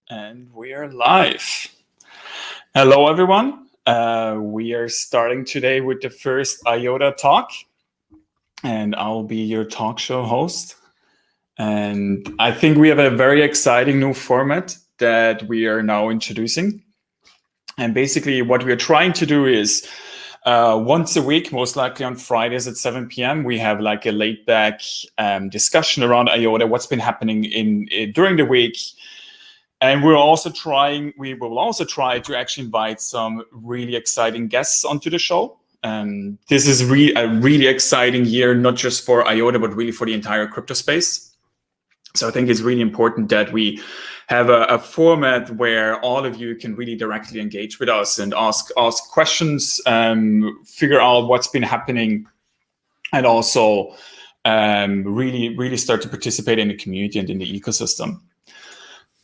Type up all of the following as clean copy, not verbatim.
And we are live. Hello, everyone. We are starting today with the first IOTA Talk, and I'll be your talk show host. And I think we have a very exciting new format that we are now introducing. And basically, what we are trying to do is once a week, most likely on Fridays at 7 p.m., we have like a laid-back discussion around IOTA, what's been happening during the week. And we will also try to actually invite some really exciting guests onto the show. This is a really exciting year, not just for IOTA, but really for the entire crypto space. So I think it's really important that we have a format where all of you can really directly engage with us and ask questions, figure out what's been happening, and also really start to participate in the community and in the ecosystem.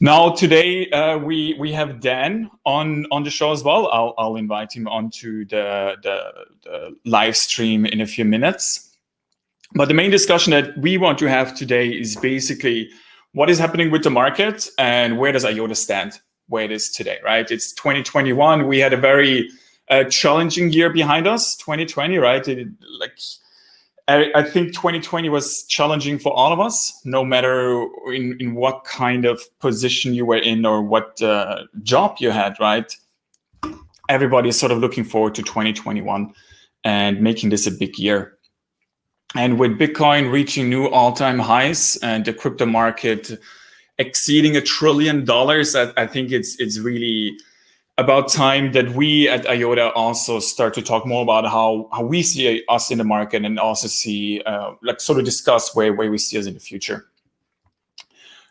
Now today we have Dan on the show as well. I'll invite him onto the live stream in a few minutes. But the main discussion that we want to have today is basically what is happening with the market and where does IOTA stand, where it is today, right? It's 2021. We had a very challenging year behind us, 2020, right? I think 2020 was challenging for all of us, no matter in what kind of position you were in or what job you had, right? Everybody is sort of looking forward to 2021 and making this a big year. And with Bitcoin reaching new all-time highs and the crypto market exceeding $1 trillion, I think it's really about time that we at IOTA also start to talk more about how we see us in the market and also see, sort of discuss where we see us in the future.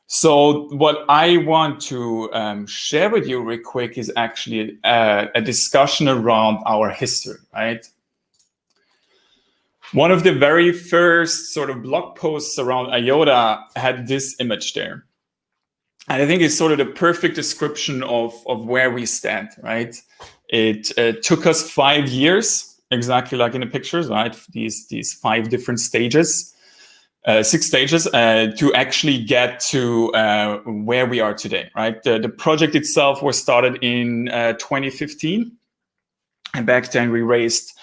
So what I want to share with you real quick is actually a discussion around our history, right? One of the very first sort of blog posts around IOTA had this image there. And I think it's sort of the perfect description of where we stand, right? It took us 5 years, exactly like in the pictures, right? These 5 different stages, 6 stages, to actually get to where we are today, right? The project itself was started in 2015. And back then we raised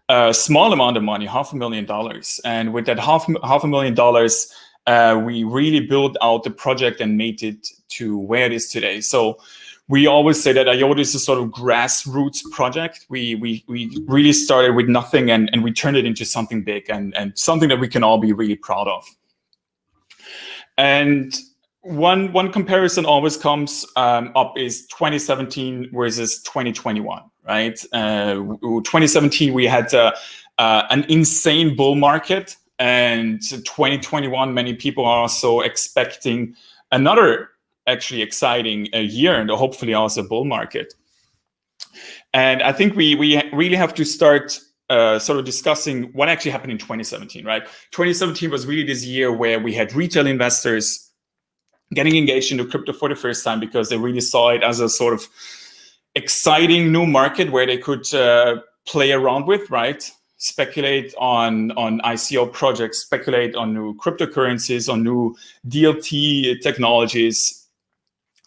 a small amount of money, $500,000. And with that $500,000, we really built out the project and made it to where it is today. So we always say that IOTA is a sort of grassroots project. We really started with nothing and we turned it into something big and something that we can all be really proud of. And one comparison always comes up is 2017 versus 2021, right? 2017, we had an insane bull market. And 2021, many people are also expecting another actually exciting year and hopefully also bull market. And I think we really have to start sort of discussing what actually happened in 2017, right? 2017 was really this year where we had retail investors getting engaged into crypto for the first time because they really saw it as a sort of exciting new market where they could play around with, right? Speculate on ICO projects, speculate on new cryptocurrencies, on new DLT technologies,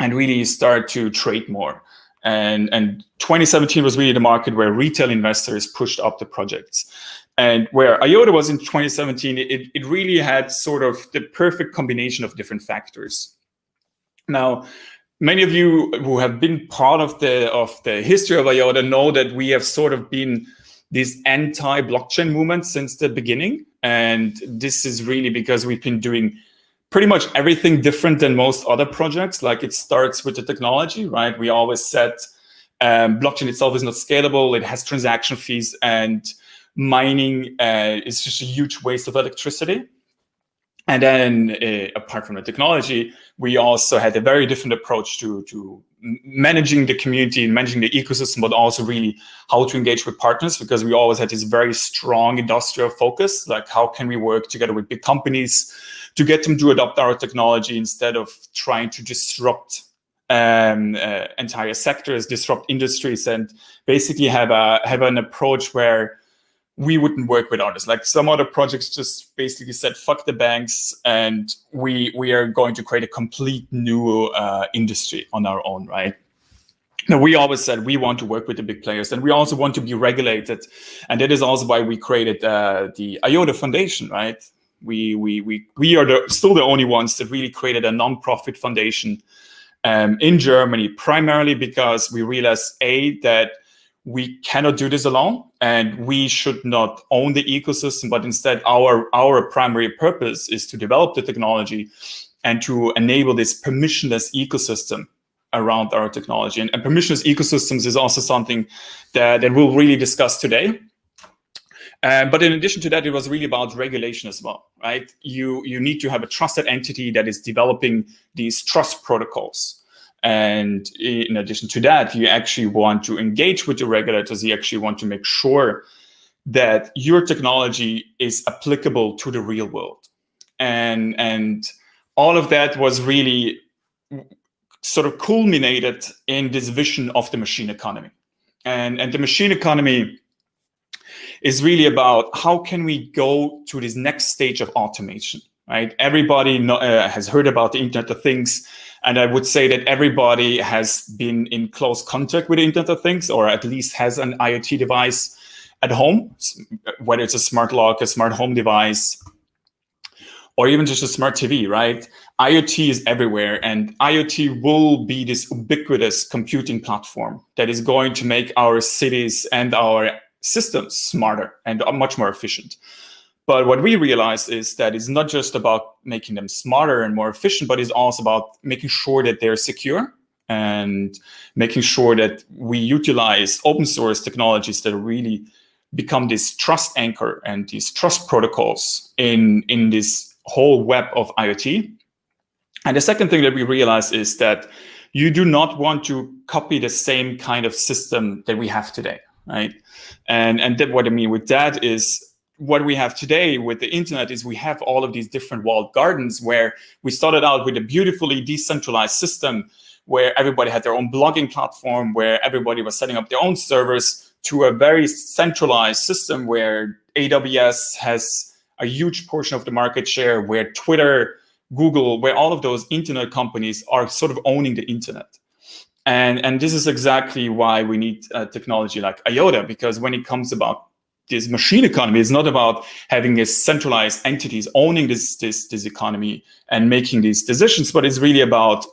and really start to trade more. And 2017 was really the market where retail investors pushed up the projects. And where IOTA was in 2017, it really had sort of the perfect combination of different factors. Now, many of you who have been part of the history of IOTA know that we have sort of been this anti-blockchain movement since the beginning. And this is really because we've been doing pretty much everything different than most other projects. Like it starts with the technology, right? We always said blockchain itself is not scalable. It has transaction fees and mining is just a huge waste of electricity. And then apart from the technology, we also had a very different approach to managing the community and managing the ecosystem, but also really how to engage with partners, because we always had this very strong industrial focus, like how can we work together with big companies to get them to adopt our technology instead of trying to disrupt entire sectors, disrupt industries, and basically have an approach where we wouldn't work with others. Like some other projects just basically said, fuck the banks, and we are going to create a complete new industry on our own, right? Now, we always said we want to work with the big players, and we also want to be regulated. And that is also why we created the IOTA Foundation, right? We are still the only ones that really created a non-profit foundation in Germany, primarily because we realized, that we cannot do this alone, and we should not own the ecosystem, but instead our primary purpose is to develop the technology and to enable this permissionless ecosystem around our technology. And permissionless ecosystems is also something that we'll really discuss today. But in addition to that, it was really about regulation as well, right? You need to have a trusted entity that is developing these trust protocols. And in addition to that, you actually want to engage with the regulators. You actually want to make sure that your technology is applicable to the real world. And all of that was really sort of culminated in this vision of the machine economy. And the machine economy is really about how can we go to this next stage of automation, right? Everybody has heard about the Internet of Things, and I would say that everybody has been in close contact with the Internet of Things, or at least has an IoT device at home, whether it's a smart lock, a smart home device, or even just a smart TV, right? IoT is everywhere, and IoT will be this ubiquitous computing platform that is going to make our cities and our systems smarter and much more efficient. But what we realized is that it's not just about making them smarter and more efficient, but it's also about making sure that they're secure and making sure that we utilize open source technologies that really become this trust anchor and these trust protocols in this whole web of IoT. And the second thing that we realized is that you do not want to copy the same kind of system that we have today, right? And that, what I mean with that is, what we have today with the internet is we have all of these different walled gardens where we started out with a beautifully decentralized system where everybody had their own blogging platform, where everybody was setting up their own servers, to a very centralized system where AWS has a huge portion of the market share, where Twitter, Google, where all of those internet companies are sort of owning the internet. And this is exactly why we need technology like IOTA, because when it comes about this machine economy, it's not about having a centralized entities owning this economy and making these decisions, but it's really about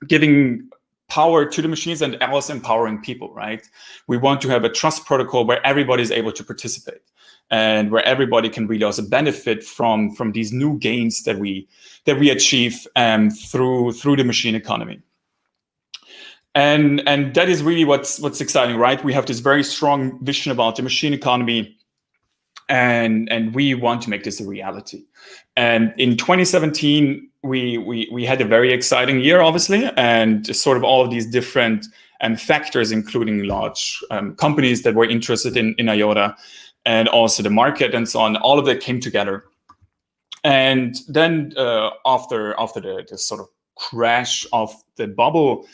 giving power to the machines and also empowering people, right? We want to have a trust protocol where everybody is able to participate and where everybody can really also benefit from these new gains that we achieve through the machine economy. And that is really what's exciting, right? We have this very strong vision about the machine economy, and we want to make this a reality. And in 2017, we had a very exciting year, obviously, and sort of all of these different factors, including large companies that were interested in IOTA, and also the market and so on. All of that came together. And then after the sort of crash of the bubble,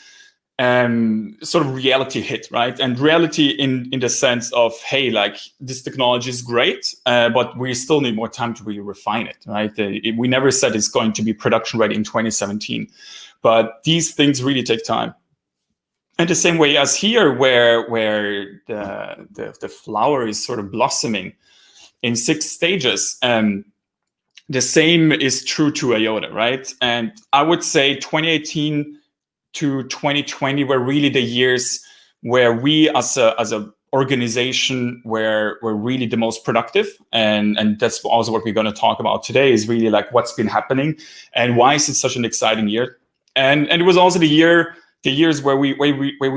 sort of reality hit, right? And reality in the sense of, hey, like, this technology is great, but we still need more time to really refine it, right? We never said it's going to be production ready in 2017, but these things really take time. And the same way as here, where the flower is sort of blossoming in 6 stages, the same is true to IOTA, right? And I would say 2018 to 2020 were really the years where we as a organization were really the most productive. And that's also what we're going to talk about today, is really like what's been happening and why is it such an exciting year. And it was also the years where we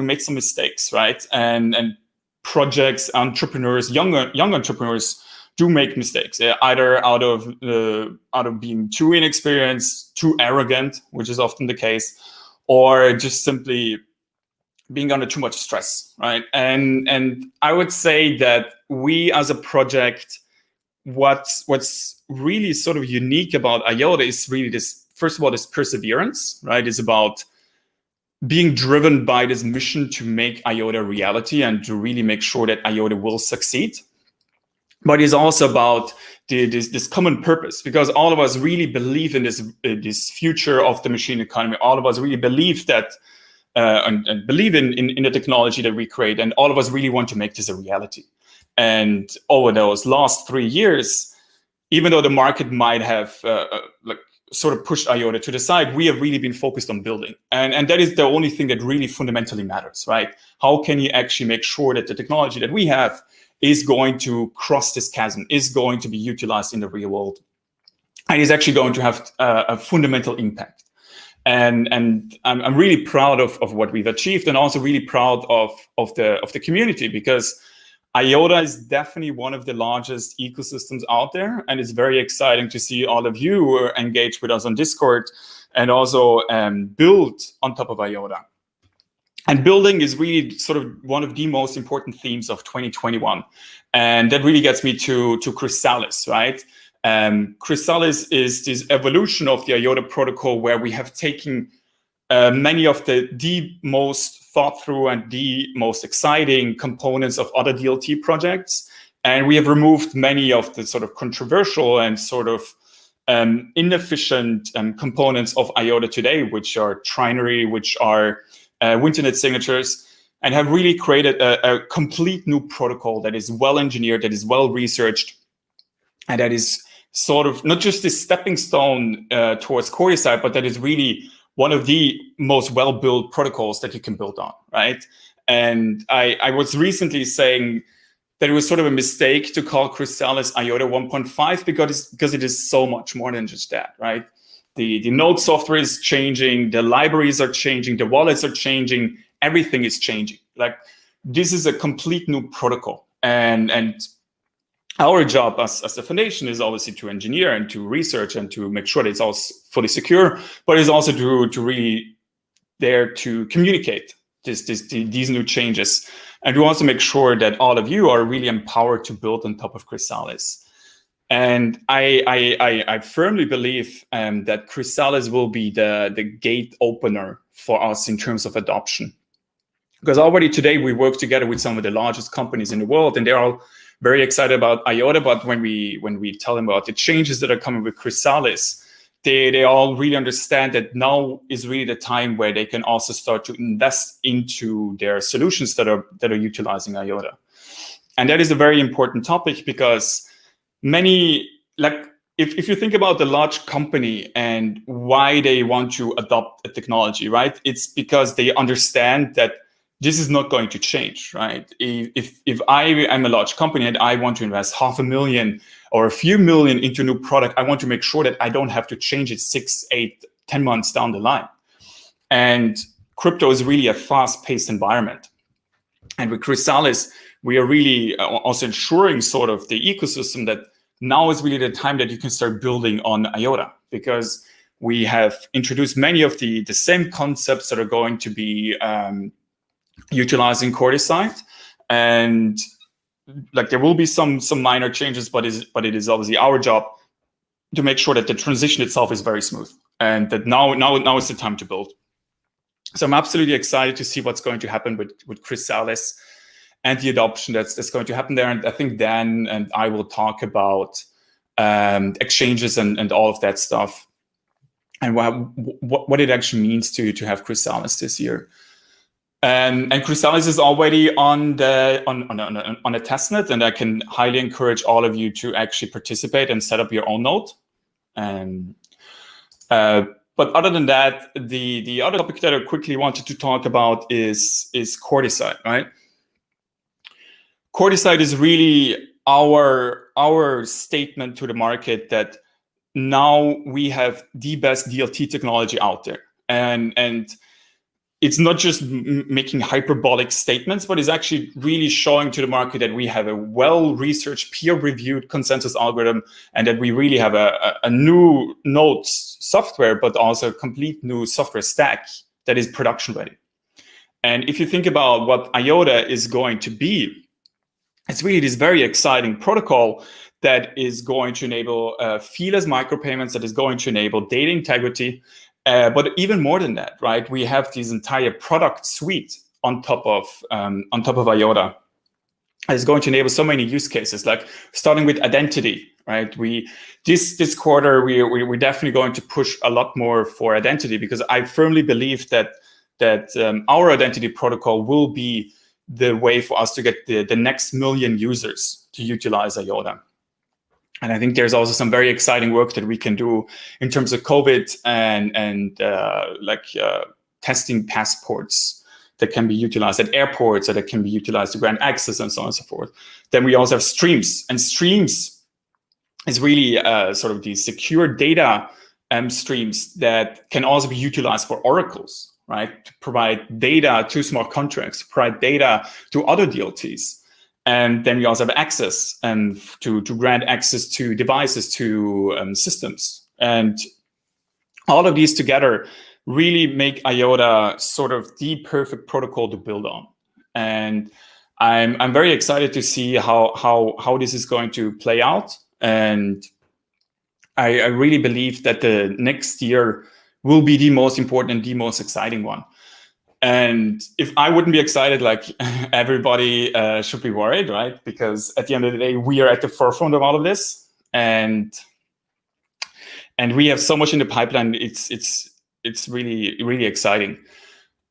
made some mistakes, right? And projects, entrepreneurs, young entrepreneurs do make mistakes, either out of being too inexperienced, too arrogant, which is often the case, or just simply being under too much stress, right? And I would say that we as a project, what's really sort of unique about IOTA is really this, first of all, this perseverance, right? It's about being driven by this mission to make IOTA a reality and to really make sure that IOTA will succeed. but it's also about this common purpose, because all of us really believe in this future of the machine economy. All of us really believe that and believe in the technology that we create, and all of us really want to make this a reality. And over those last 3 years, even though the market might have sort of pushed IOTA to the side, we have really been focused on building. And that is the only thing that really fundamentally matters, right? How can you actually make sure that the technology that we have is going to cross this chasm, is going to be utilized in the real world, and is actually going to have a fundamental impact. And I'm really proud of what we've achieved, and also really proud of the community, because IOTA is definitely one of the largest ecosystems out there, and it's very exciting to see all of you engage with us on Discord and also build on top of IOTA. And building is really sort of one of the most important themes of 2021, and that really gets me to Chrysalis, right? Chrysalis is this evolution of the IOTA protocol, where we have taken many of the most thought through and the most exciting components of other DLT projects, and we have removed many of the sort of controversial and sort of inefficient components of IOTA today, which are trinary, which are Winternet signatures, and have really created a complete new protocol that is well engineered, that is well researched, and that is sort of not just this stepping stone towards Chrysalis, but that is really one of the most well-built protocols that you can build on, right? And I was recently saying that it was sort of a mistake to call Chrysalis IOTA 1.5 because it is so much more than just that, right? The node software is changing, the libraries are changing, the wallets are changing, everything is changing. Like, this is a complete new protocol. And our job as a foundation is obviously to engineer and to research and to make sure that it's all fully secure, but it's also to really there to communicate these new changes. And we also make sure that all of you are really empowered to build on top of Chrysalis. And I firmly believe that Chrysalis will be the gate opener for us in terms of adoption. Because already today we work together with some of the largest companies in the world, and they're all very excited about IOTA. But when we tell them about the changes that are coming with Chrysalis, they all really understand that now is really the time where they can also start to invest into their solutions that are utilizing IOTA. And that is a very important topic, because many, like, if you think about the large company and why they want to adopt a technology, right? It's because they understand that this is not going to change, right? If I am a large company and I want to invest $500,000 or a few million into a new product, I want to make sure that I don't have to change it 6, 8, 10 months down the line. And crypto is really a fast-paced environment. And with Chrysalis, we are really also ensuring sort of the ecosystem that now is really the time that you can start building on IOTA, because we have introduced many of the same concepts that are going to be utilizing Chrysalis, and like there will be some minor changes, but it is obviously our job to make sure that the transition itself is very smooth, and that now is the time to build. So I'm absolutely excited to see what's going to happen with Chrysalis and the adoption that's going to happen there. And I think Dan and I will talk about exchanges and all of that stuff, and what it actually means to have Chrysalis this year. And Chrysalis is already on a testnet, and I can highly encourage all of you to actually participate and set up your own node. But other than that, the other topic that I quickly wanted to talk about is Chrysalis, right? Chrysalis is really our statement to the market that now we have the best DLT technology out there, and it's not just making hyperbolic statements, but it's actually really showing to the market that we have a well-researched, peer-reviewed consensus algorithm, and that we really have a new node software, but also a complete new software stack that is production-ready. And if you think about what IOTA is going to be, it's really this very exciting protocol that is going to enable feeless micropayments, that is going to enable data integrity. But even more than that, right? We have this entire product suite on top of IOTA, is going to enable so many use cases, like starting with identity, right? This quarter we're definitely going to push a lot more for identity, because I firmly believe that our identity protocol will be the way for us to get the next million users to utilize IOTA. And I think there's also some very exciting work that we can do in terms of COVID and testing passports that can be utilized at airports, or that can be utilized to grant access, and so on and so forth. Then we also have streams, and streams is really sort of the secure data streams that can also be utilized for oracles, right? To provide data to smart contracts, to provide data to other DLTs. And then we also have access and to grant access to devices, to systems. And all of these together really make IOTA sort of the perfect protocol to build on. And I'm very excited to see how this is going to play out. And I really believe that the next year will be the most important and the most exciting one. And if I wouldn't be excited, like everybody should be worried, right? Because at the end of the day, we are at the forefront of all of this, and we have so much in the pipeline. It's really exciting.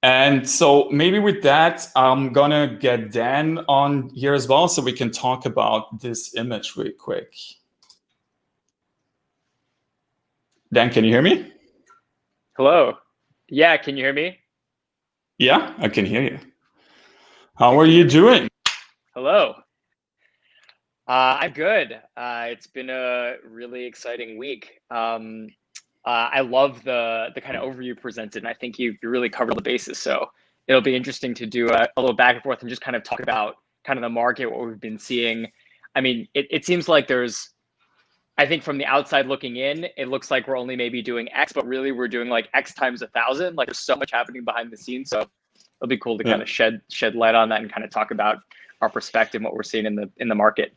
And so maybe with that, I'm gonna get Dan on here as well, so we can talk about this image really quick. Dan, can you hear me? Hello. Yeah, can you hear me? Yeah, I can hear you. How are you doing? Hello. I'm good. It's been a really exciting week. I love the kind of overview presented, and I think you really covered all the bases. So it'll be interesting to do a little back and forth and just kind of talk about kind of the market, what we've been seeing. I mean, it seems like I think from the outside looking in, it looks like we're only maybe doing X, but really we're doing like X times 1,000. Like there's so much happening behind the scenes. So it'll be cool to kind of shed light on that and kind of talk about our perspective, what we're seeing in the market.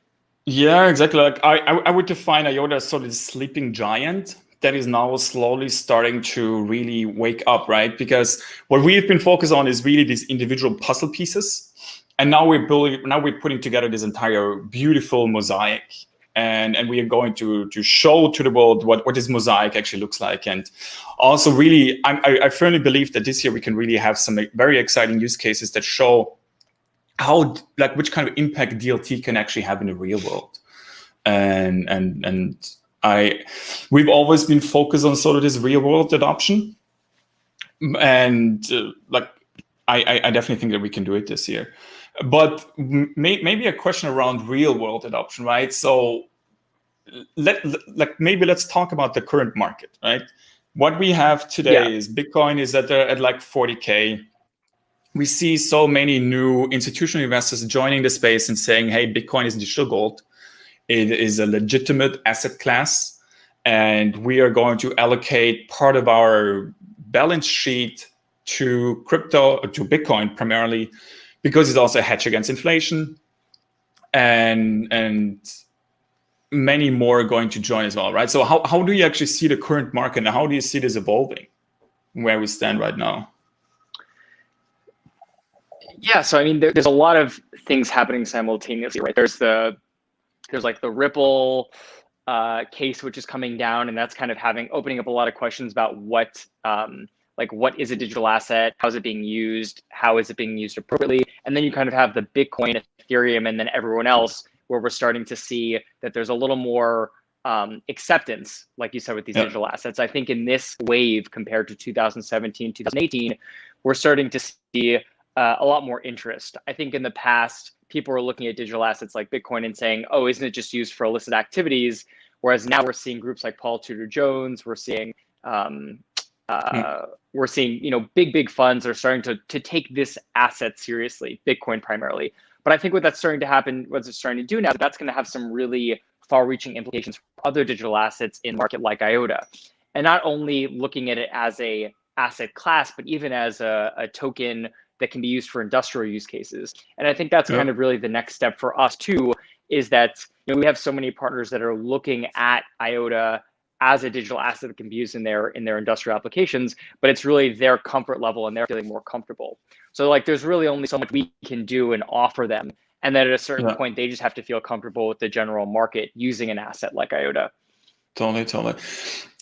Yeah, exactly. Like I would define IOTA as sort of a sleeping giant that is now slowly starting to really wake up, right? Because what we've been focused on is really these individual puzzle pieces, and now we're putting together this entire beautiful mosaic, and we are going to show to the world what this mosaic actually looks like. And also, really, I firmly believe that this year we can really have some very exciting use cases that show how, like, which kind of impact DLT can actually have in the real world. And we've always been focused on sort of this real world adoption, and I definitely think that we can do it this year. But maybe a question around real world adoption, right? So let's talk about the current market, right? What we have today is Bitcoin is at like 40K. We see so many new institutional investors joining the space and saying, hey, Bitcoin is digital gold. It is a legitimate asset class, and we are going to allocate part of our balance sheet to crypto, to Bitcoin primarily, because it's also a hedge against inflation, and many more are going to join as well, right? So how do you actually see the current market, and how do you see this evolving, where we stand right now? Yeah, so I mean, there's a lot of things happening simultaneously, right? There's like the Ripple case, which is coming down, and that's kind of opening up a lot of questions about what is a digital asset, how is it being used, how is it being used appropriately, and then you kind of have the Bitcoin, Ethereum, and then everyone else, where we're starting to see that there's a little more acceptance, like you said, with these digital assets. I think in this wave compared to 2017, 2018, we're starting to see a lot more interest. I think in the past, people were looking at digital assets like Bitcoin and saying, oh, isn't it just used for illicit activities? Whereas now we're seeing groups like Paul Tudor Jones, we're seeing big funds are starting to take this asset seriously, Bitcoin primarily. But I think what it's starting to do now, that's going to have some really far-reaching implications for other digital assets in market like IOTA. And not only looking at it as a asset class, but even as a token that can be used for industrial use cases. And I think that's kind of really the next step for us too, is that we have so many partners that are looking at IOTA as a digital asset that can be used in their industrial applications, but it's really their comfort level and they're feeling more comfortable. So like there's really only so much we can do and offer them. And then at a certain point, they just have to feel comfortable with the general market using an asset like IOTA. Totally.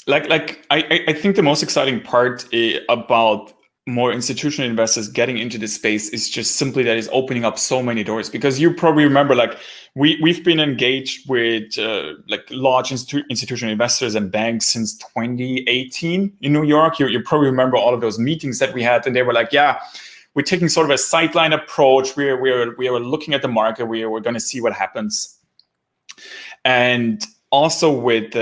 Like I think the most exciting part about more institutional investors getting into this space is just simply that it's opening up so many doors. Because you probably remember, like we've been engaged with like large institutional investors and banks since 2018 in New York. You probably remember all of those meetings that we had, and they were like, yeah, we're taking sort of a sideline approach. We are looking at the market. We're going to see what happens. And also with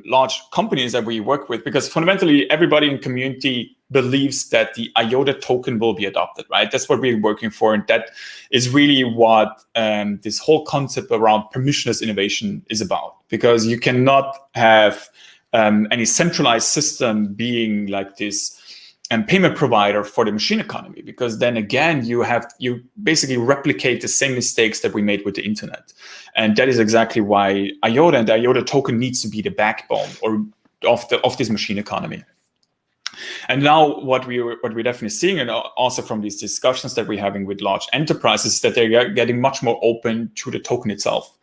large companies that we work with, because fundamentally everybody in community believes that the IOTA token will be adopted, right? That's what we're working for. And that is really what this whole concept around permissionless innovation is about. Because you cannot have any centralized system being like this payment provider for the machine economy, because then again, you basically replicate the same mistakes that we made with the internet. And that is exactly why IOTA and the IOTA token needs to be the backbone of this machine economy. And now what we're definitely seeing, and also from these discussions that we're having with large enterprises, that they're getting much more open to the token itself.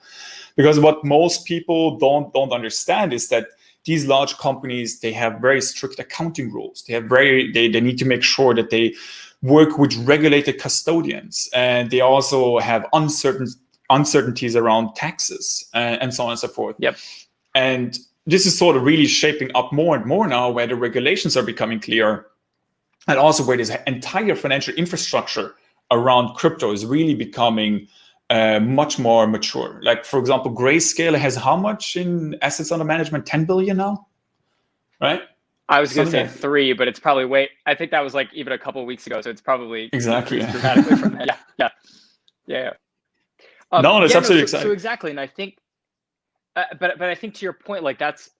Because what most people don't understand is that these large companies, they have very strict accounting rules. They need to make sure that they work with regulated custodians, and they also have uncertainties around taxes and so on and so forth. Yep. And this is sort of really shaping up more and more now, where the regulations are becoming clear, and also where this entire financial infrastructure around crypto is really becoming much more mature. Like, for example, Grayscale has how much in assets under management? 10 billion now, right? I was going to say 3, but it's probably I think that was like even a couple of weeks ago, so it's probably exactly dramatically from that. Yeah. No, that's absolutely exciting. So exactly, and I think, but I think to your point, like that's,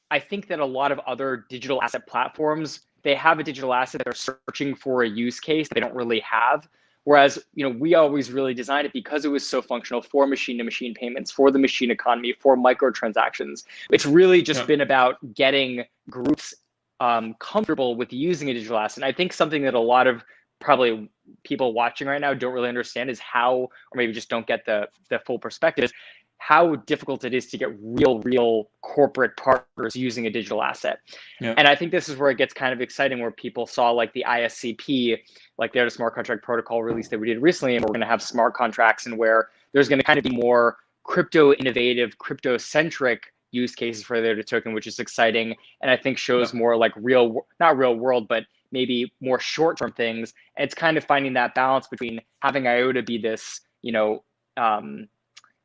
I think that a lot of other digital asset platforms, they have a digital asset that they're searching for a use case that they don't really have. Whereas, we always really designed it because it was so functional for machine-to-machine payments, for the machine economy, for microtransactions. It's really just been about getting groups comfortable with using a digital asset. And I think something that a lot of probably people watching right now don't really understand is how, or maybe just don't get the full perspective, is how difficult it is to get real corporate partners using a digital asset. Yeah. And I think this is where it gets kind of exciting, where people saw like the ISCP, like they had a smart contract protocol release that we did recently, and we're going to have smart contracts, and where there's going to kind of be more crypto innovative, crypto centric use cases for the IOTA token, which is exciting. And I think shows more like not real world, but maybe more short-term things. And it's kind of finding that balance between having IOTA be this,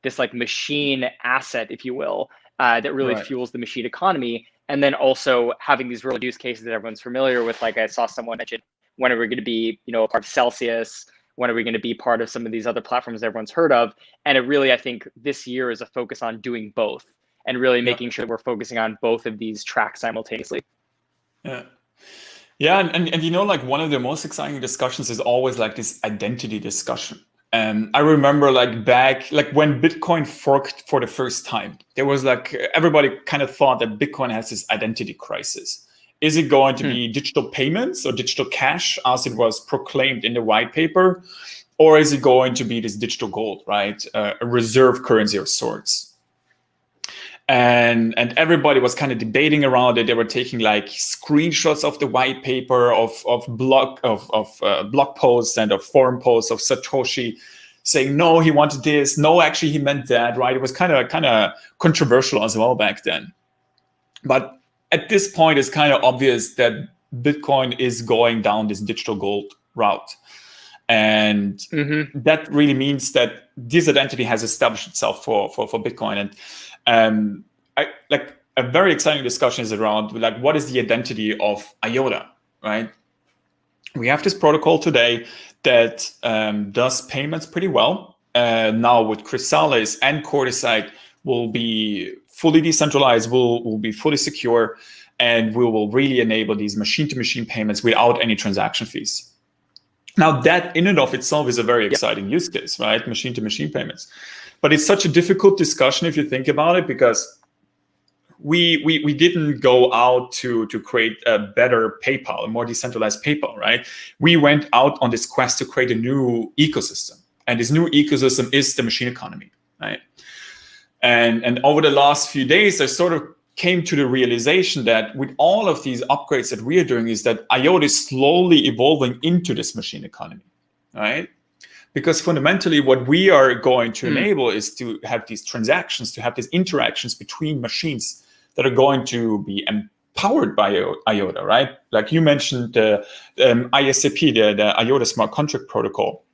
this like machine asset, if you will, that really fuels the machine economy. And then also having these real use cases that everyone's familiar with. Like I saw someone mention, when are we going to be, a part of Celsius? When are we going to be part of some of these other platforms everyone's heard of? And it really, I think this year is a focus on doing both and really making sure that we're focusing on both of these tracks simultaneously. Yeah, and like one of the most exciting discussions is always like this identity discussion. I remember back when Bitcoin forked for the first time, there was everybody kind of thought that Bitcoin has this identity crisis. Is it going to be digital payments or digital cash as it was proclaimed in the white paper? Or is it going to be this digital gold, right? A reserve currency of sorts. And everybody was kind of debating around it. They were taking screenshots of the white paper, of blog posts and of forum posts of Satoshi, saying no, he wanted this. No, actually, he meant that. Right? It was kind of controversial as well back then. But at this point, it's kind of obvious that Bitcoin is going down this digital gold route, and that really means that this identity has established itself for Bitcoin. And a very exciting discussion is around what is the identity of IOTA, right? We have this protocol today that does payments pretty well. Now with Chrysalis and Chrysalis will be fully decentralized, will be fully secure, and we will really enable these machine-to-machine payments without any transaction fees. Now that in and of itself is a very exciting use case, right? Machine-to-machine payments. But it's such a difficult discussion if you think about it, because we didn't go out to create a better PayPal, a more decentralized PayPal, right? We went out on this quest to create a new ecosystem. And this new ecosystem is the machine economy, right? And over the last few days, I sort of came to the realization that with all of these upgrades that we are doing is that IOTA is slowly evolving into this machine economy, right? Because fundamentally what we are going to enable is to have these transactions, to have these interactions between machines that are going to be empowered by IOTA, right? Like you mentioned the ISAP, the IOTA Smart Contract Protocol.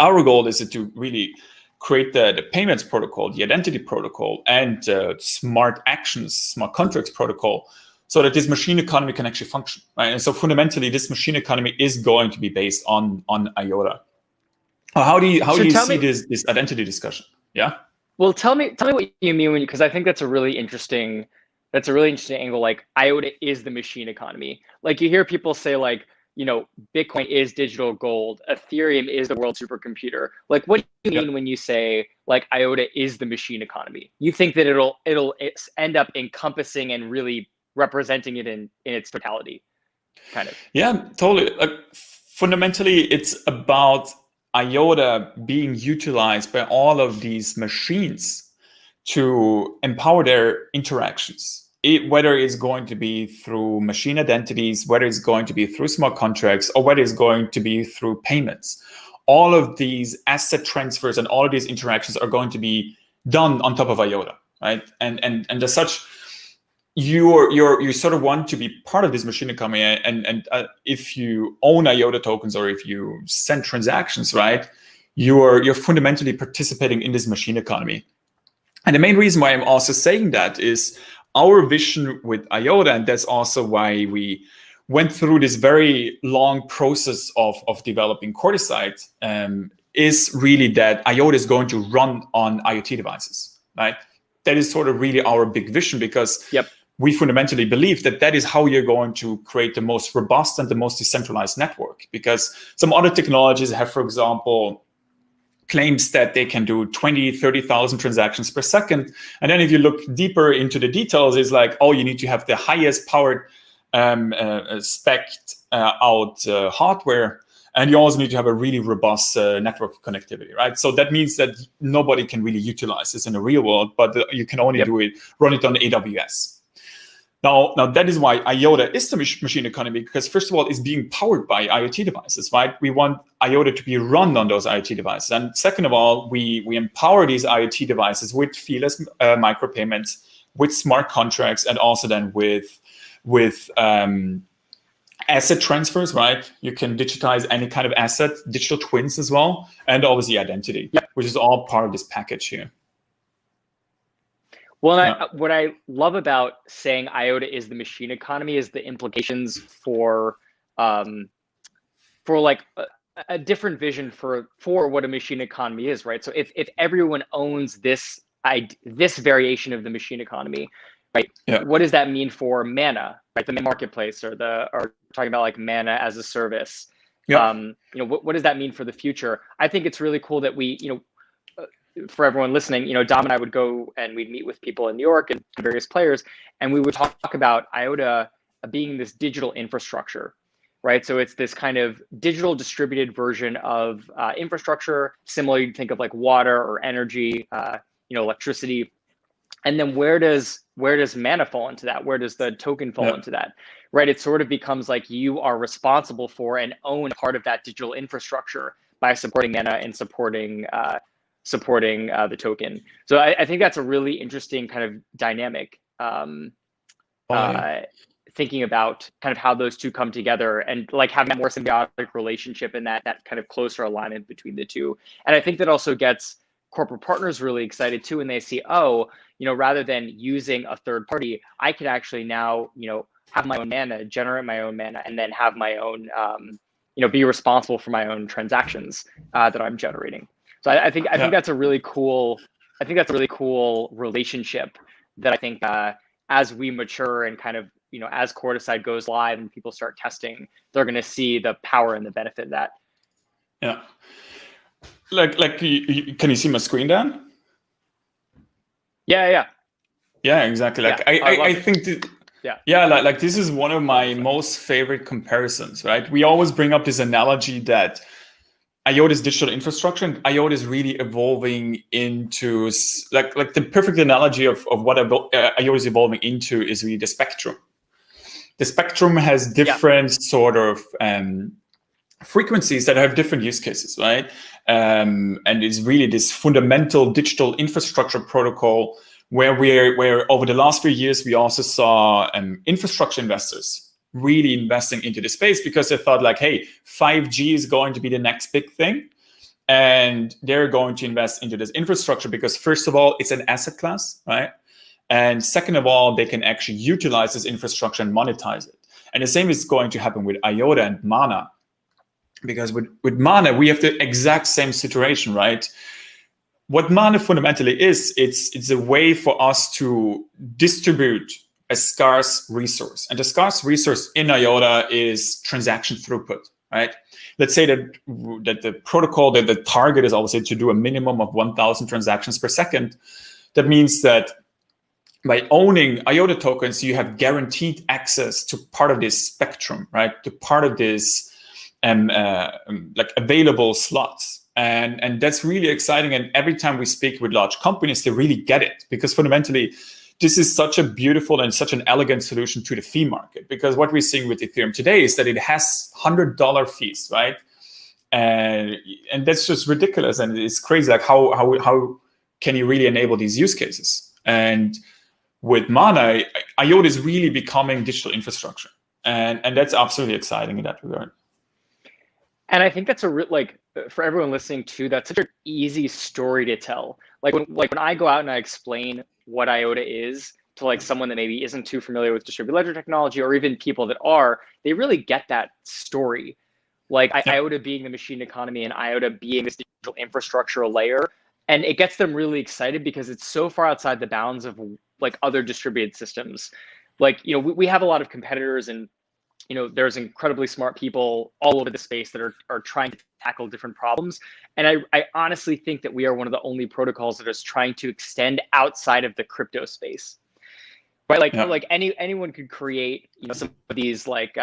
Our goal is to really create the payments protocol, the identity protocol, and smart actions, smart contracts protocol, so that this machine economy can actually function, right? And so fundamentally, this machine economy is going to be based on IOTA. How do you see this identity discussion? Yeah. Well, tell me what you mean because I think that's a really interesting angle. Like IOTA is the machine economy. Like you hear people say like, Bitcoin is digital gold, Ethereum is the world supercomputer. Like, what do you mean when you say like IOTA is the machine economy? You think that it'll end up encompassing and really representing it in its totality, kind of? Yeah, totally. Fundamentally, it's about IOTA being utilized by all of these machines to empower their interactions. Whether it's going to be through machine identities, whether it's going to be through smart contracts, or whether it's going to be through payments. All of these asset transfers and all of these interactions are going to be done on top of IOTA, right? And as such, you sort of want to be part of this machine economy. And if you own IOTA tokens or if you send transactions, right, you're fundamentally participating in this machine economy. And the main reason why I'm also saying that is our vision with IOTA, and that's also why we went through this very long process of developing Chrysalis, is really that IOTA is going to run on IoT devices, right? That is sort of really our big vision because we fundamentally believe that is how you're going to create the most robust and the most decentralized network. Because some other technologies have, for example, claims that they can do 20, 30,000 transactions per second. And then if you look deeper into the details, it's like, oh, you need to have the highest powered spec'd out hardware. And you also need to have a really robust network connectivity, right? So that means that nobody can really utilize this in the real world, but you can only run it on AWS. Now that is why IOTA is the machine economy, because first of all, it's being powered by IoT devices, right? We want IOTA to be run on those IoT devices. And second of all, we empower these IoT devices with feeless micropayments, with smart contracts, and also then with asset transfers, right? You can digitize any kind of asset, digital twins as well, and obviously identity, which is all part of this package here. Well, what I love about saying IOTA is the machine economy is the implications for like a different vision for what a machine economy is, right? So if everyone owns this variation of the machine economy, right? What does that mean for Mana, right? The marketplace or talking about like Mana as a service. What does that mean for the future? I think it's really cool that we, for everyone listening, Dom and I would go and we'd meet with people in New York and various players, and we would talk about IOTA being this digital infrastructure, right? So it's this kind of digital distributed version of infrastructure, similar, you'd think of like water or energy, electricity. And then where does Mana fall into that? Where does the token fall into that, right? It sort of becomes like you are responsible for and own part of that digital infrastructure by supporting Mana and supporting the token. So I think that's a really interesting kind of dynamic, thinking about kind of how those two come together and like having that more symbiotic relationship and that kind of closer alignment between the two. And I think that also gets corporate partners really excited too, and they see, rather than using a third party, I could actually now, have my own Mana, generate my own Mana, and then have my own, be responsible for my own transactions that I'm generating. So I think that's a really cool. I think that's a really cool relationship that I think as we mature and kind of as Chrysalis goes live and people start testing, they're going to see the power and the benefit of that. Yeah. Can you see my screen, Dan? Yeah. Yeah, exactly. I think this is one of my most favorite comparisons, right? We always bring up this analogy that IOTA's digital infrastructure, and IOTA is really evolving into like the perfect analogy of what IOTA is evolving into is really the spectrum. The spectrum has different sort of frequencies that have different use cases, right? And it's really this fundamental digital infrastructure protocol where over the last few years we also saw infrastructure investors really investing into the space because they thought like, hey, 5G is going to be the next big thing. And they're going to invest into this infrastructure because first of all, it's an asset class, right? And second of all, they can actually utilize this infrastructure and monetize it. And the same is going to happen with IOTA and Mana. Because with Mana, we have the exact same situation, right? What Mana fundamentally is, it's a way for us to distribute a scarce resource. And the scarce resource in IOTA is transaction throughput, right? Let's say that the protocol, that the target is obviously to do a minimum of 1,000 transactions per second. That means that by owning IOTA tokens, you have guaranteed access to part of this spectrum, right? To part of this like available slots. And that's really exciting. And every time we speak with large companies, they really get it because fundamentally, this is such a beautiful and such an elegant solution to the fee market. Because what we're seeing with Ethereum today is that it has $100 fees, right? And that's just ridiculous. And it's crazy. Like how can you really enable these use cases? And with Mana, IOTA is really becoming digital infrastructure. And that's absolutely exciting in that regard. And I think that's for everyone listening too, that's such an easy story to tell. Like when I go out and I explain what IOTA is to like someone that maybe isn't too familiar with distributed ledger technology, or even people that are, they really get that story. Like IOTA being the machine economy and IOTA being this digital infrastructure layer. And it gets them really excited because it's so far outside the bounds of like other distributed systems. Like, you know, we have a lot of competitors and, you know, there's incredibly smart people all over the space that are trying to tackle different problems. And I honestly think that we are one of the only protocols that is trying to extend outside of the crypto space, right? Like anyone could create, you know, some of these like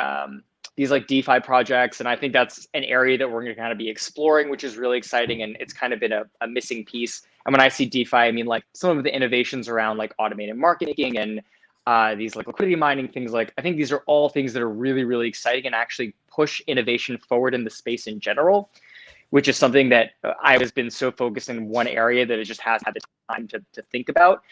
DeFi projects. And I think that's an area that we're going to kind of be exploring, which is really exciting. And it's kind of been a missing piece. And when I see DeFi, I mean, like some of the innovations around like automated market making and these like liquidity mining things, like I think these are all things that are really, really exciting and actually push innovation forward in the space in general, which is something that I have been so focused in one area that it just has had the time to think about.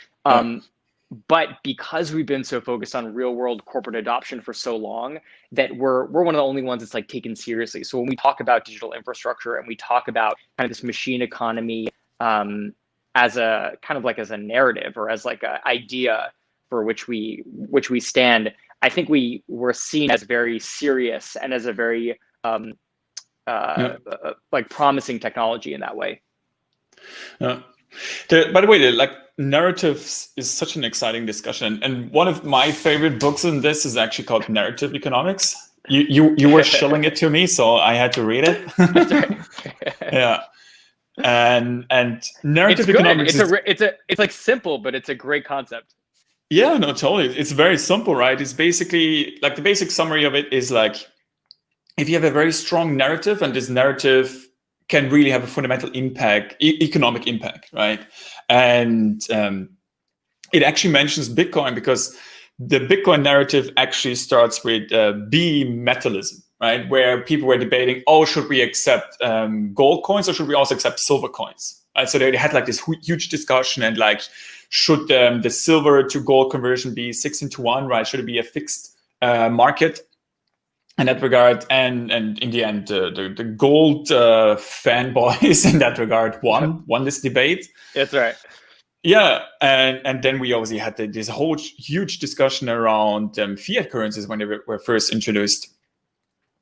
But because we've been so focused on real world corporate adoption for so long, that we're one of the only ones that's like taken seriously. So when we talk about digital infrastructure and we talk about kind of this machine economy as a kind of like as a narrative or as like an idea for which we stand, I think we were seen as very serious and as a very like promising technology in that way. By the way, like narratives is such an exciting discussion, and one of my favorite books in this is actually called Narrative Economics. You were shilling it to me, so I had to read it. That's right. Yeah. And narrative economics it's like simple, but it's a great concept. Yeah, no, totally. It's very simple, right? It's basically like the basic summary of it is like if you have a very strong narrative and this narrative can really have a fundamental impact, economic impact, right? And it actually mentions Bitcoin because the Bitcoin narrative actually starts with bimetallism, right? Where people were debating, should we accept gold coins or should we also accept silver coins? Right? So they had like this huge discussion and like, should the silver to gold conversion be 16:1, right? Should it be a fixed market in that regard? And in the end, the gold fanboys in that regard won this debate. That's right. Yeah, and then we obviously had this whole huge discussion around fiat currencies when they were first introduced,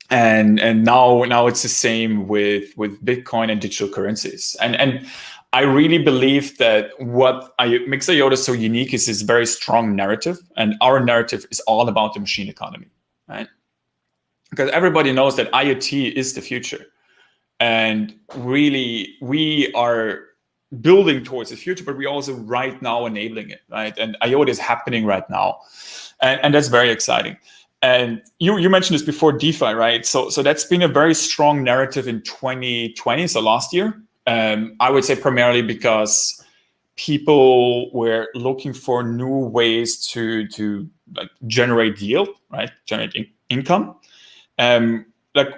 and now it's the same with Bitcoin and digital currencies, and I really believe that what makes IOTA so unique is this very strong narrative, and our narrative is all about the machine economy, right? Because everybody knows that IoT is the future, and really we are building towards the future, but we're also right now enabling it, right? And IOTA is happening right now, and that's very exciting. And you mentioned this before, DeFi, right? So that's been a very strong narrative in 2020, so last year. I would say primarily because people were looking for new ways to like generate yield, right? Generate income. Like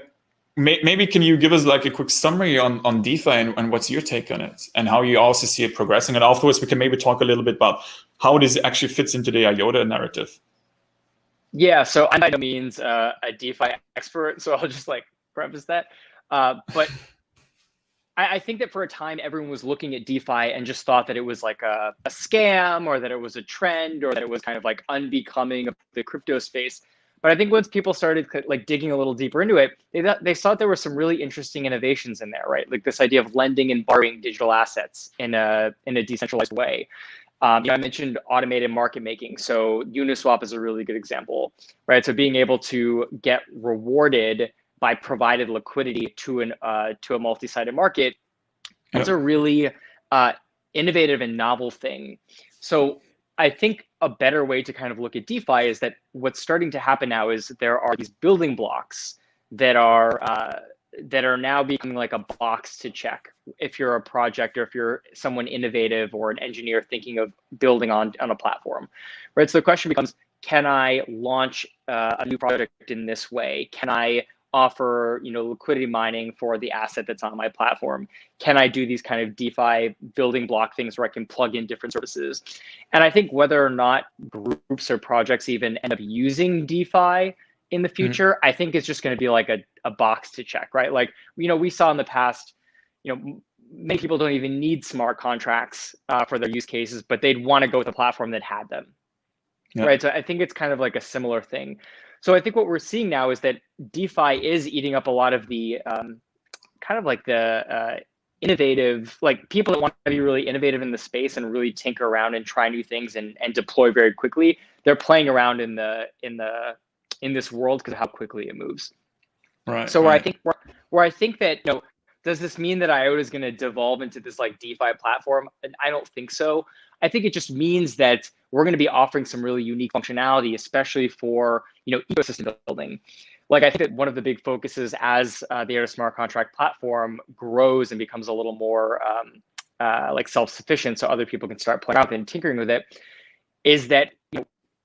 maybe can you give us like a quick summary on DeFi and what's your take on it and how you also see it progressing? And afterwards we can maybe talk a little bit about how this actually fits into the IOTA narrative. Yeah, so I'm by no means a DeFi expert, so I'll just like preface that. But I think that for a time, everyone was looking at DeFi and just thought that it was like a scam, or that it was a trend, or that it was kind of like unbecoming of the crypto space. But I think once people started like digging a little deeper into it, they saw there were some really interesting innovations in there, right? Like this idea of lending and borrowing digital assets in a decentralized way. I mentioned automated market making. So Uniswap is a really good example, right? So being able to get rewarded by provided liquidity to a multi-sided market, that's a really innovative and novel thing. So I think a better way to kind of look at DeFi is that what's starting to happen now is there are these building blocks that are now becoming like a box to check if you're a project or if you're someone innovative or an engineer thinking of building on a platform, right? So the question becomes, can I launch a new project in this way? Can I offer liquidity mining for the asset that's on my platform? Can I do these kind of DeFi building block things where I can plug in different services? And I think whether or not groups or projects even end up using DeFi in the future, I think it's just going to be like a box to check, right? Like, we saw in the past, many people don't even need smart contracts for their use cases, but they'd want to go with a platform that had them, right? So I think it's kind of like a similar thing. So I think what we're seeing now is that DeFi is eating up a lot of the kind of like the innovative, like people that want to be really innovative in the space and really tinker around and try new things and deploy very quickly. They're playing around in this world because of how quickly it moves. Right. So where I think that, does this mean that IOTA is going to devolve into this like DeFi platform? And I don't think so. I think it just means that we're going to be offering some really unique functionality, especially for ecosystem building. Like I think that one of the big focuses as the IOTA smart contract platform grows and becomes a little more like self-sufficient, so other people can start playing around and tinkering with it, is that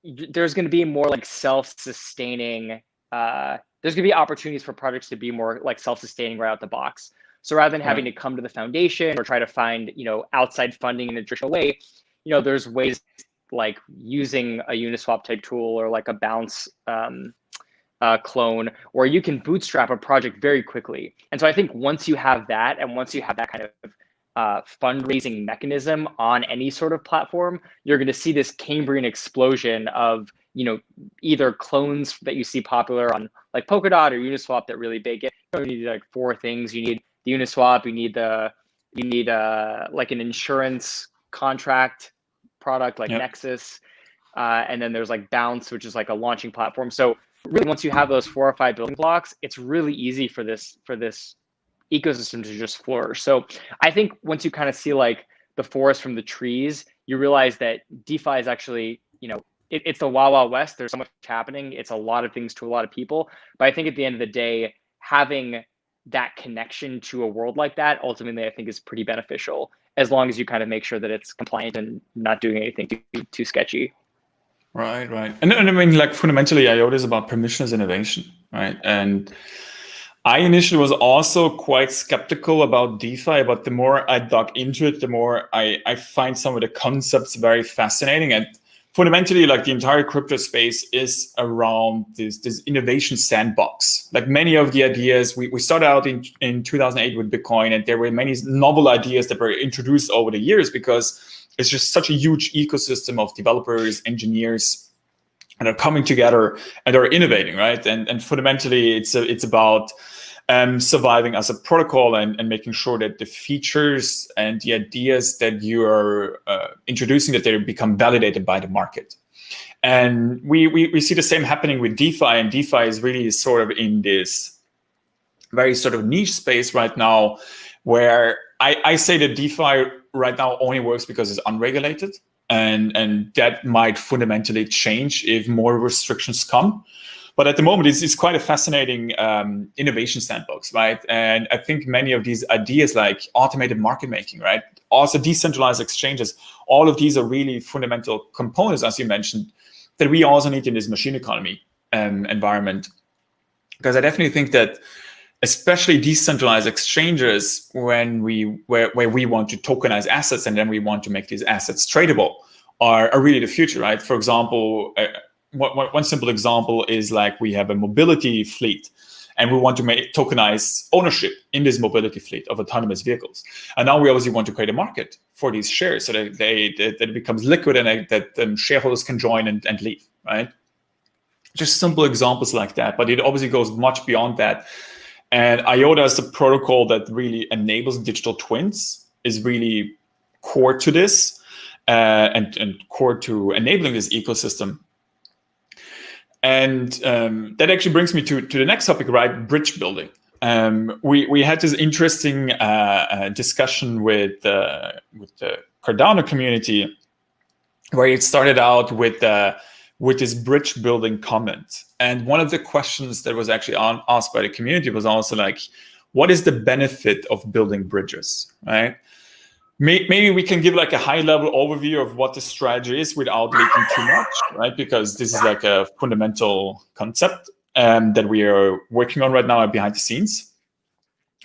there's going to be more like self-sustaining. There's going to be opportunities for projects to be more like self-sustaining right out the box. So rather than having to come to the foundation or try to find, outside funding in a traditional way, there's ways like using a Uniswap type tool or like a Bounce clone, where you can bootstrap a project very quickly. And so I think once you have that, and once you have that kind of fundraising mechanism on any sort of platform, you're going to see this Cambrian explosion of either clones that you see popular on like Polkadot or Uniswap that really big it. You need like four things. You need the Uniswap, you need like an insurance contract product like Nexus, and then there's like Bounce, which is like a launching platform. So really, once you have those 4 or 5 building blocks, it's really easy for this ecosystem to just flourish. So I think once you kind of see like the forest from the trees, you realize that DeFi is actually, it's the Wild Wild West. There's so much happening. It's a lot of things to a lot of people. But I think at the end of the day, having that connection to a world like that, ultimately, I think is pretty beneficial, as long as you kind of make sure that it's compliant and not doing anything too sketchy. Right. And I mean, like fundamentally, IOTA is about permissionless innovation, right? And I initially was also quite skeptical about DeFi, but the more I dug into it, the more I find some of the concepts very fascinating. And fundamentally, like the entire crypto space is around this innovation sandbox. Like many of the ideas, we started out in 2008 with Bitcoin, and there were many novel ideas that were introduced over the years because it's just such a huge ecosystem of developers, engineers, and are coming together and are innovating, right? And fundamentally, it's about surviving as a protocol and making sure that the features and the ideas that you are introducing, that they become validated by the market. And we see the same happening with DeFi, and DeFi is really sort of in this very sort of niche space right now, where I say that DeFi right now only works because it's unregulated, and that might fundamentally change if more restrictions come. But at the moment, it's quite a fascinating innovation sandbox, right? And I think many of these ideas like automated market making, right? Also decentralized exchanges, all of these are really fundamental components, as you mentioned, that we also need in this machine economy environment. Because I definitely think that especially decentralized exchanges, where we want to tokenize assets and then we want to make these assets tradable, are really the future, right? For example, one simple example is like we have a mobility fleet and we want to tokenize ownership in this mobility fleet of autonomous vehicles. And now we obviously want to create a market for these shares so that it becomes liquid and that shareholders can join and leave, right? Just simple examples like that, but it obviously goes much beyond that. And IOTA as the protocol that really enables digital twins is really core to this and core to enabling this ecosystem. And that actually brings me to the next topic, right? Bridge building. We had this interesting discussion with the Cardano community, where it started out with this bridge building comment. And one of the questions that was actually asked by the community was also like, what is the benefit of building bridges, right? Maybe we can give like a high level overview of what the strategy is without leaking too much, right? Because this is like a fundamental concept that we are working on right now behind the scenes.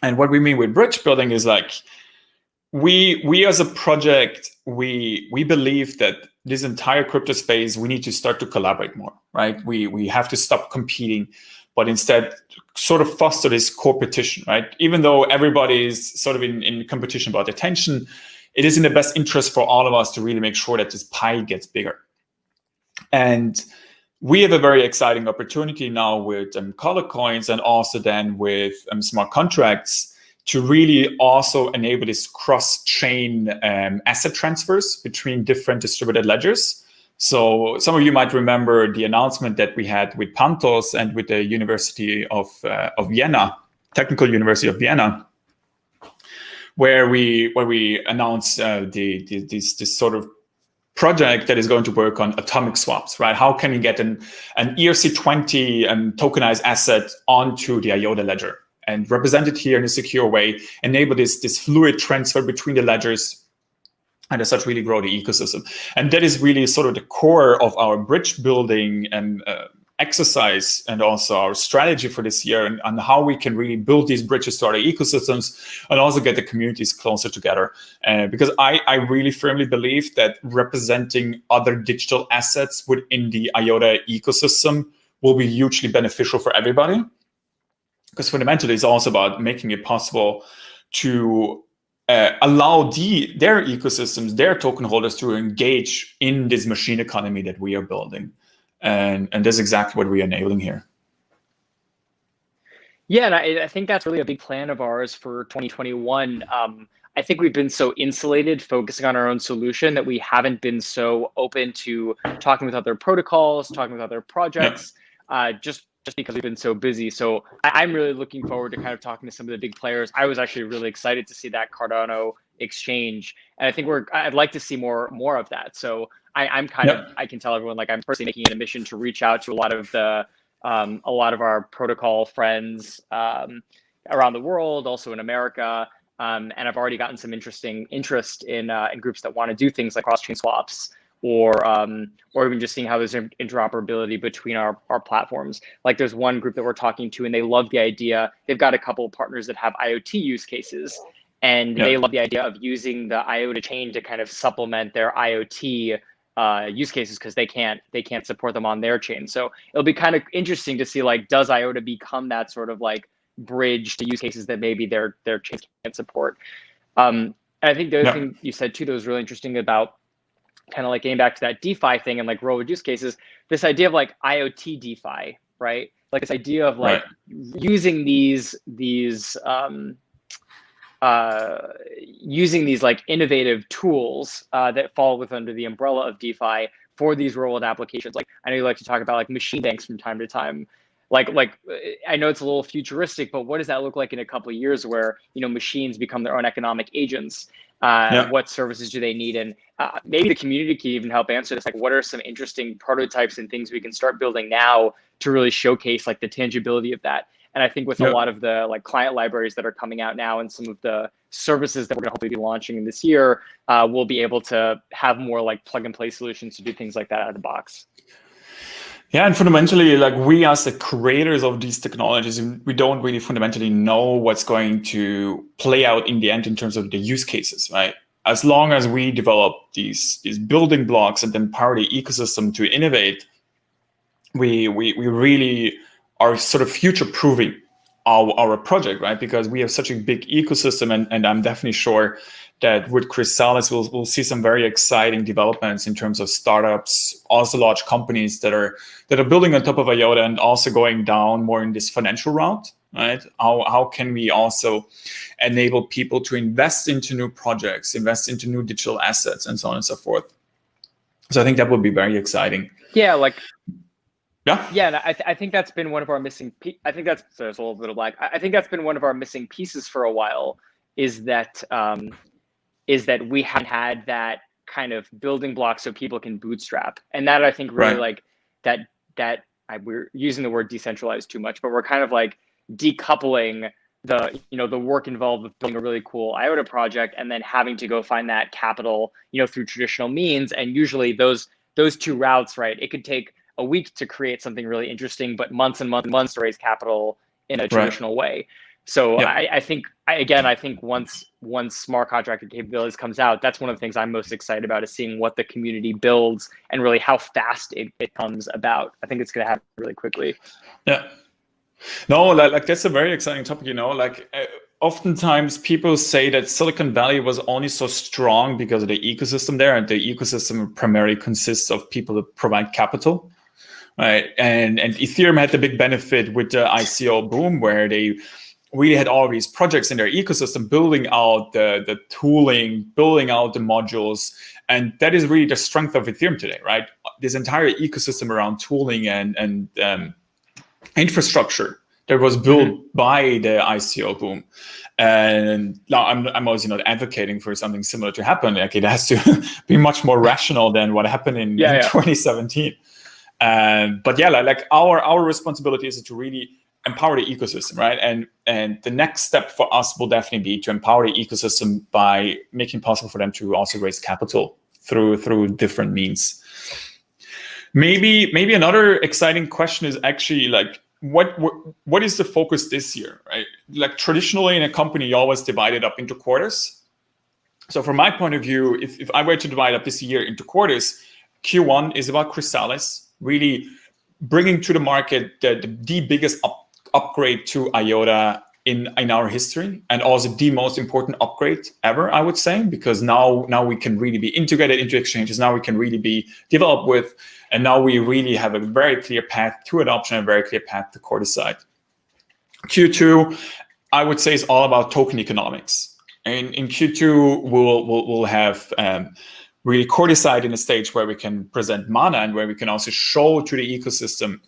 And what we mean with bridge building is like, we as a project, we believe that this entire crypto space, we need to start to collaborate more, right? We have to stop competing, but instead sort of foster this competition, right? Even though everybody is sort of in competition about attention, it is in the best interest for all of us to really make sure that this pie gets bigger. And we have a very exciting opportunity now with color coins and also then with smart contracts to really also enable this cross-chain asset transfers between different distributed ledgers. So some of you might remember the announcement that we had with Pantos and with the University of Vienna, Technical University of Vienna, where we announced this sort of project that is going to work on atomic swaps, right? How can you get an ERC20 tokenized asset onto the IOTA ledger and represent it here in a secure way, enable this fluid transfer between the ledgers, and as such really grow the ecosystem. And that is really sort of the core of our bridge building and exercise, and also our strategy for this year, and how we can really build these bridges to our ecosystems and also get the communities closer together. Because I really firmly believe that representing other digital assets within the IOTA ecosystem will be hugely beneficial for everybody. Because fundamentally, it's also about making it possible to allow their ecosystems, their token holders to engage in this machine economy that we are building. And that's exactly what we're enabling here. Yeah, and I think that's really a big plan of ours for 2021. I think we've been so insulated, focusing on our own solution, that we haven't been so open to talking with other protocols, talking with other projects, just because we've been so busy. So I'm really looking forward to kind of talking to some of the big players. I was actually really excited to see that Cardano exchange, and I think I'd like to see more of that. So I'm kind of, I can tell everyone, like, I'm personally making it a mission to reach out to a lot of our protocol friends around the world, also in America, and I've already gotten some interest in groups that want to do things like cross-chain swaps, or even just seeing how there's interoperability between our platforms. Like, there's one group that we're talking to, and they love the idea. They've got a couple of partners that have IoT use cases, and they love the idea of using the IOTA chain to kind of supplement their IoT use cases, because they can't support them on their chain. So it'll be kind of interesting to see, like, does IOTA become that sort of like bridge to use cases that maybe their chain can't support? And I think the other thing you said too that was really interesting about kind of like getting back to that DeFi thing and like real use cases, this idea of like IoT DeFi, right? Like this idea of like using these like innovative tools that fall under the umbrella of DeFi for these real world applications. Like, I know you like to talk about like machine banks from time to time. I know it's a little futuristic, but what does that look like in a couple of years where, machines become their own economic agents? What services do they need? And maybe the community can even help answer this. Like, what are some interesting prototypes and things we can start building now to really showcase like the tangibility of that? And I think with a lot of the like client libraries that are coming out now and some of the services that we're going to hopefully be launching in this year, we'll be able to have more like plug and play solutions to do things like that out of the box. Yeah, and fundamentally, like we as the creators of these technologies, we don't really fundamentally know what's going to play out in the end in terms of the use cases, right? As long as we develop these building blocks and empower the ecosystem to innovate, we really are sort of future-proofing our project, right? Because we have such a big ecosystem, and I'm definitely sure that with Chrysalis, we'll see some very exciting developments in terms of startups, also large companies that are building on top of IOTA and also going down more in this financial route, right? How can we also enable people to invest into new projects, invest into new digital assets, and so on and so forth? So I think that would be very exciting. Yeah, Yeah, and I think that's been one of our missing. I think that's there's a little bit of lag. I think that's been one of our missing pieces for a while. Is that we haven't had that kind of building block so people can bootstrap, and that I think really like that we're using the word decentralized too much, but we're kind of like decoupling the work involved with building a really cool IOTA project and then having to go find that capital through traditional means, and usually those two routes, right? It could take a week to create something really interesting, but months and months and months to raise capital in a traditional way. So I think once smart contracted capabilities comes out, that's one of the things I'm most excited about, is seeing what the community builds and really how fast it comes about. I think it's going to happen really quickly. Yeah. No, like that's a very exciting topic, oftentimes people say that Silicon Valley was only so strong because of the ecosystem there, and the ecosystem primarily consists of people that provide capital. Right, and Ethereum had the big benefit with the ICO boom, where they really had all these projects in their ecosystem building out the tooling, building out the modules, and that is really the strength of Ethereum today, right? This entire ecosystem around tooling and infrastructure that was built by the ICO boom. And now I'm also not advocating for something similar to happen. Like, it has to be much more rational than what happened in 2017. But yeah, like our responsibility is to really empower the ecosystem, right? And the next step for us will definitely be to empower the ecosystem by making it possible for them to also raise capital through different means. Maybe another exciting question is actually like, what is the focus this year, right? Like, traditionally in a company, you always divide it up into quarters. So from my point of view, if I were to divide up this year into quarters, Q1 is about Chrysalis, really bringing to the market the biggest upgrade to IOTA in our history, and also the most important upgrade ever, I would say, because now we can really be integrated into exchanges. Now we can really be developed with, and now we really have a very clear path to adoption, a very clear path to courteside. Q2, I would say, is all about token economics. And in Q2, we'll have really courteside in a stage where we can present mana, and where we can also show to the ecosystem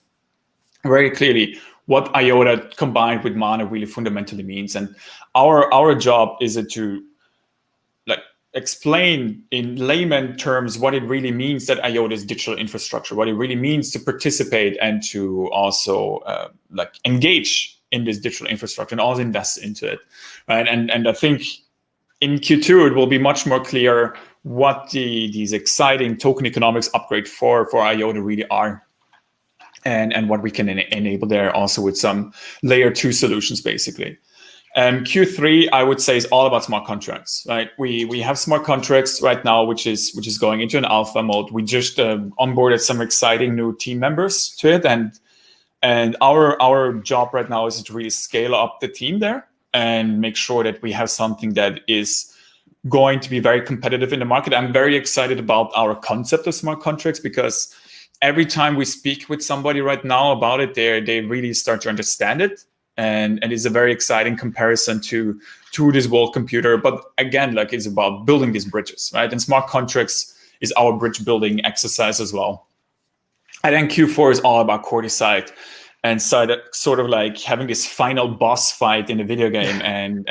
very clearly what IOTA combined with mana really fundamentally means. And our job is to like explain in layman terms what it really means that IOTA is digital infrastructure, what it really means to participate and to also like engage in this digital infrastructure and also invest into it, right? And I think in Q2 it will be much more clear what these exciting token economics upgrade for IOTA really are. And what we can enable there also with some layer 2 solutions, basically. And Q3, I would say, is all about smart contracts, right? We have smart contracts right now, which is going into an alpha mode. We just onboarded some exciting new team members to it, and our job right now is to really scale up the team there and make sure that we have something that is going to be very competitive in the market. I'm very excited about our concept of smart contracts, because every time we speak with somebody right now about it, they really start to understand it. And it's a very exciting comparison to this world computer. But again, like, it's about building these bridges, right? And smart contracts is our bridge building exercise as well. And then Q4 is all about courteside. and sort of like having this final boss fight in a video game, and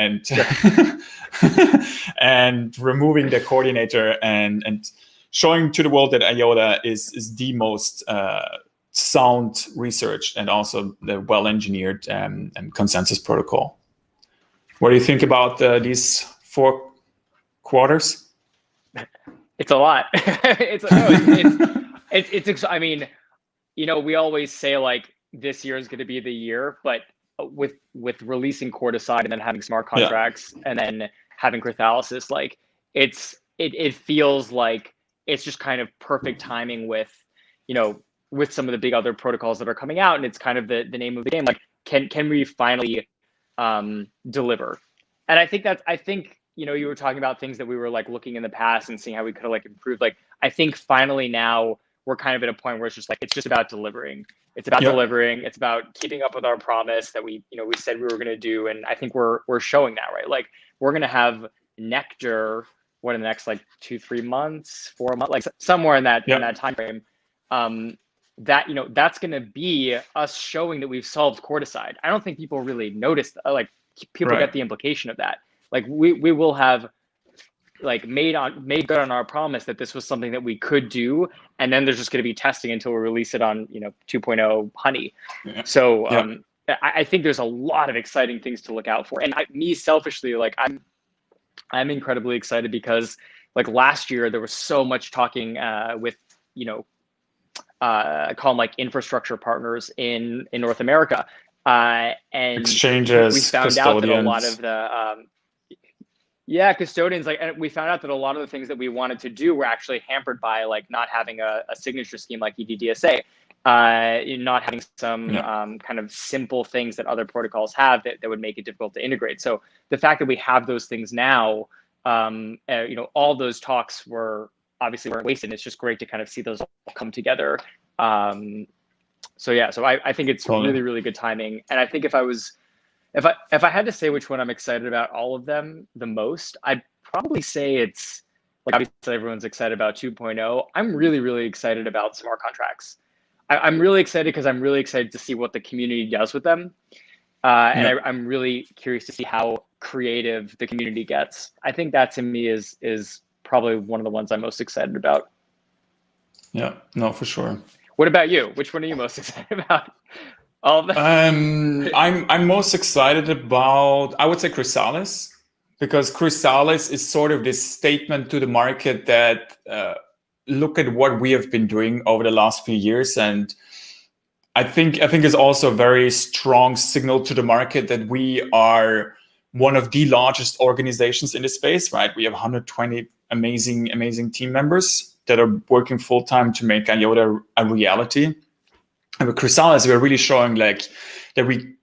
and removing the coordinator and showing to the world that IOTA is the most sound research and also the well-engineered and consensus protocol. What do you think about these 4 quarters? It's a lot. I mean, we always say like this year is going to be the year, but with releasing core decide and then having smart contracts and then having Chrysalis, like it feels like it's just kind of perfect timing with with some of the big other protocols that are coming out, and it's kind of the name of the game. Like, can we finally deliver? And I think you were talking about things that we were like looking in the past and seeing how we could have like improved. Like, I think finally now we're kind of at a point where it's just about delivering. It's about delivering. It's about keeping up with our promise that we said we were going to do. And I think we're showing that, right? Like, we're going to have Nectar in the next like 2-3 months, 4 months, like somewhere in that time frame. That's going to be us showing that we've solved core decide. I don't think people really notice that. Like, people get the implication of that. Like, we will have like made good on our promise that this was something that we could do, and then there's just going to be testing until we release it on 2.0 honey. So I think there's a lot of exciting things to look out for, and me selfishly, like I'm incredibly excited because like last year there was so much talking with I call them like infrastructure partners in North America, and exchanges, we found custodians. out that a lot of the custodians, like, and we found out that a lot of the things that we wanted to do were actually hampered by like not having a signature scheme like EDDSA, not having some kind of simple things that other protocols have that would make it difficult to integrate. So the fact that we have those things now, all those talks were obviously weren't wasted. It's just great to kind of see those all come together. So I think it's really, really good timing. And I think if I had to say which one I'm excited about all of them the most, I'd probably say it's like, obviously everyone's excited about 2.0. I'm really, really excited about smart contracts. I'm really excited because I'm really excited to see what the community does with them. And I'm really curious to see how creative the community gets. I think that to me is probably one of the ones I'm most excited about. Yeah, no, for sure. What about you? Which one are you most excited about? All of them? I'm most excited about, I would say, Chrysalis, because Chrysalis is sort of this statement to the market that look at what we have been doing over the last few years, and I think it's also a very strong signal to the market that we are one of the largest organizations in this space, right? We have 120 amazing team members that are working full time to make IOTA a reality. And with Chrysalis, we're really showing like that we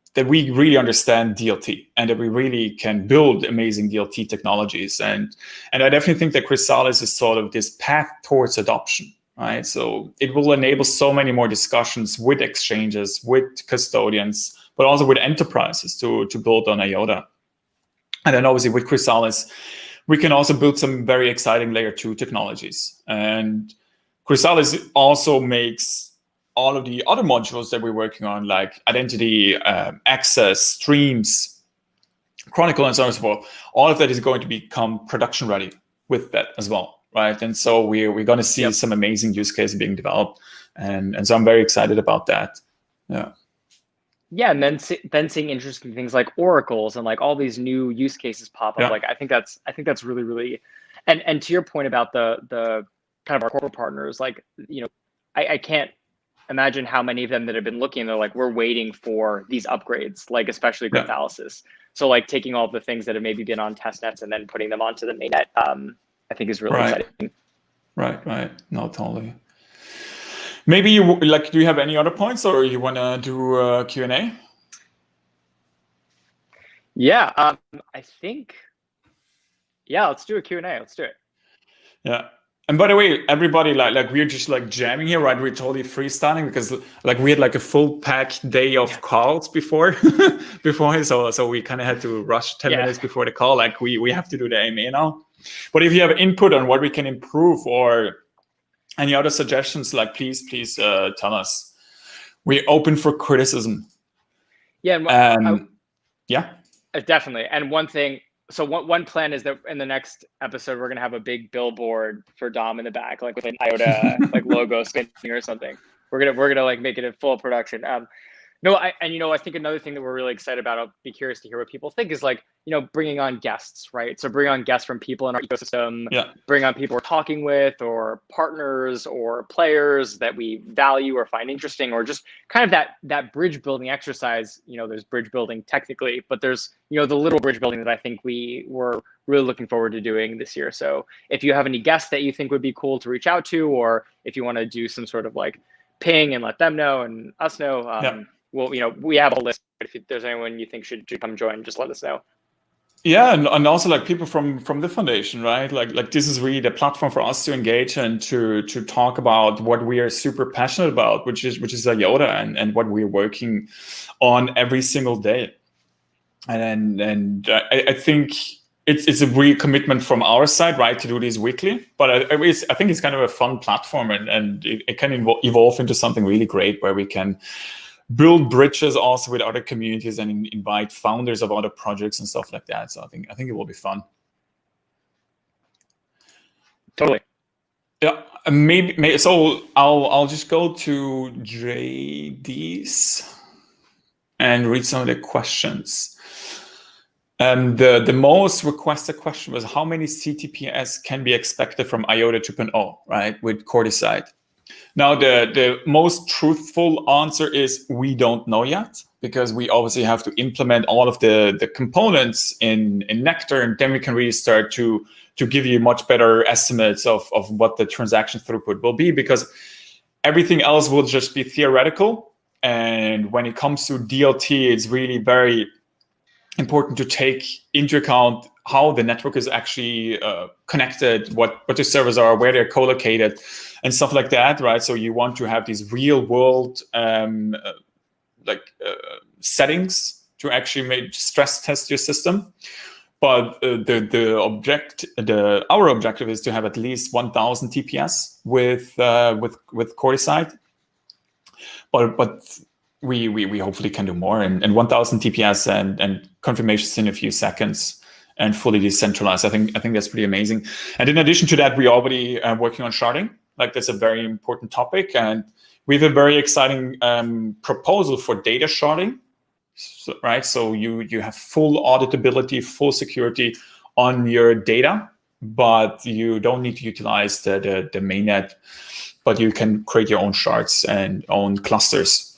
really understand DLT and that we really can build amazing DLT technologies. And I definitely think that Chrysalis is sort of this path towards adoption, right? So it will enable so many more discussions with exchanges, with custodians, but also with enterprises to build on IOTA. And then obviously with Chrysalis, we can also build some very exciting layer 2 technologies. And Chrysalis also makes all of the other modules that we're working on, like identity, access, streams, Chronicle, and so on and so forth, all of that is going to become production ready with that as well, right? And so we're going to see some amazing use cases being developed. And so I'm very excited about that. Yeah. Yeah, and then seeing interesting things like oracles and like all these new use cases pop up. Yeah. Like I think that's really, really, and to your point about the kind of our corporate partners, like, I can't imagine how many of them that have been looking, they're like, we're waiting for these upgrades, like especially Chrysalis. So like taking all the things that have maybe been on test nets and then putting them onto the mainnet, I think is really exciting. Right. No, totally. Maybe you like, do you have any other points, or you want to do Q&A? Yeah, I think, let's do a Q&A. Let's do it. Yeah. And by the way, everybody, like we're just like jamming here, right? We're totally freestyling because like we had like a full packed day of calls before, so we kind of had to rush 10 minutes before the call. Like we have to do the AMA now. But if you have input on what we can improve or any other suggestions, like please tell us. We're open for criticism. Yeah. And yeah. Definitely. And one thing, so one plan is that in the next episode, we're going to have a big billboard for Dom in the back, like with an IOTA like logo spinning or something. We're going to like make it a full production. No, I think another thing that we're really excited about, I'll be curious to hear what people think, is like, bringing on guests, right? So bring on guests from people in our ecosystem, bring on people we're talking with, or partners or players that we value or find interesting, or just kind of that bridge building exercise. There's bridge building technically, but there's, the little bridge building that I think we were really looking forward to doing this year. So if you have any guests that you think would be cool to reach out to, or if you want to do some sort of like ping and let them know and us know, well, we have a list. If there's anyone you think should come join, just let us know. Yeah, and also like people from the foundation, right? Like this is really the platform for us to engage and to talk about what we are super passionate about, which is IOTA and what we're working on every single day. And I think it's a real commitment from our side, right, to do this weekly. But I think it's kind of a fun platform, and it can evolve into something really great where we can build bridges also with other communities and invite founders of other projects and stuff like that. So I think it will be fun. Totally. Yeah, maybe. So I'll just go to JD's and read some of the questions. The most requested question was how many CTPS can be expected from IOTA 2.0, right, with Chrysalis. Now, the most truthful answer is we don't know yet, because we obviously have to implement all of the components in Nectar, and then we can really start to give you much better estimates of what the transaction throughput will be, because everything else will just be theoretical. And when it comes to DLT, it's really very important to take into account how the network is actually connected, what the servers are, where they're co-located, and stuff like that, right? So you want to have these real world settings to actually stress test your system. But our objective is to have at least 1,000 TPS with Chrysalis. But we hopefully can do more, and 1,000 TPS and confirmations in a few seconds and fully decentralized. I think that's pretty amazing. And in addition to that, we're already working on sharding. Like, that's a very important topic, and we have a very exciting proposal for data sharding. So, right, so you have full auditability, full security on your data, but you don't need to utilize the mainnet, but you can create your own shards and own clusters.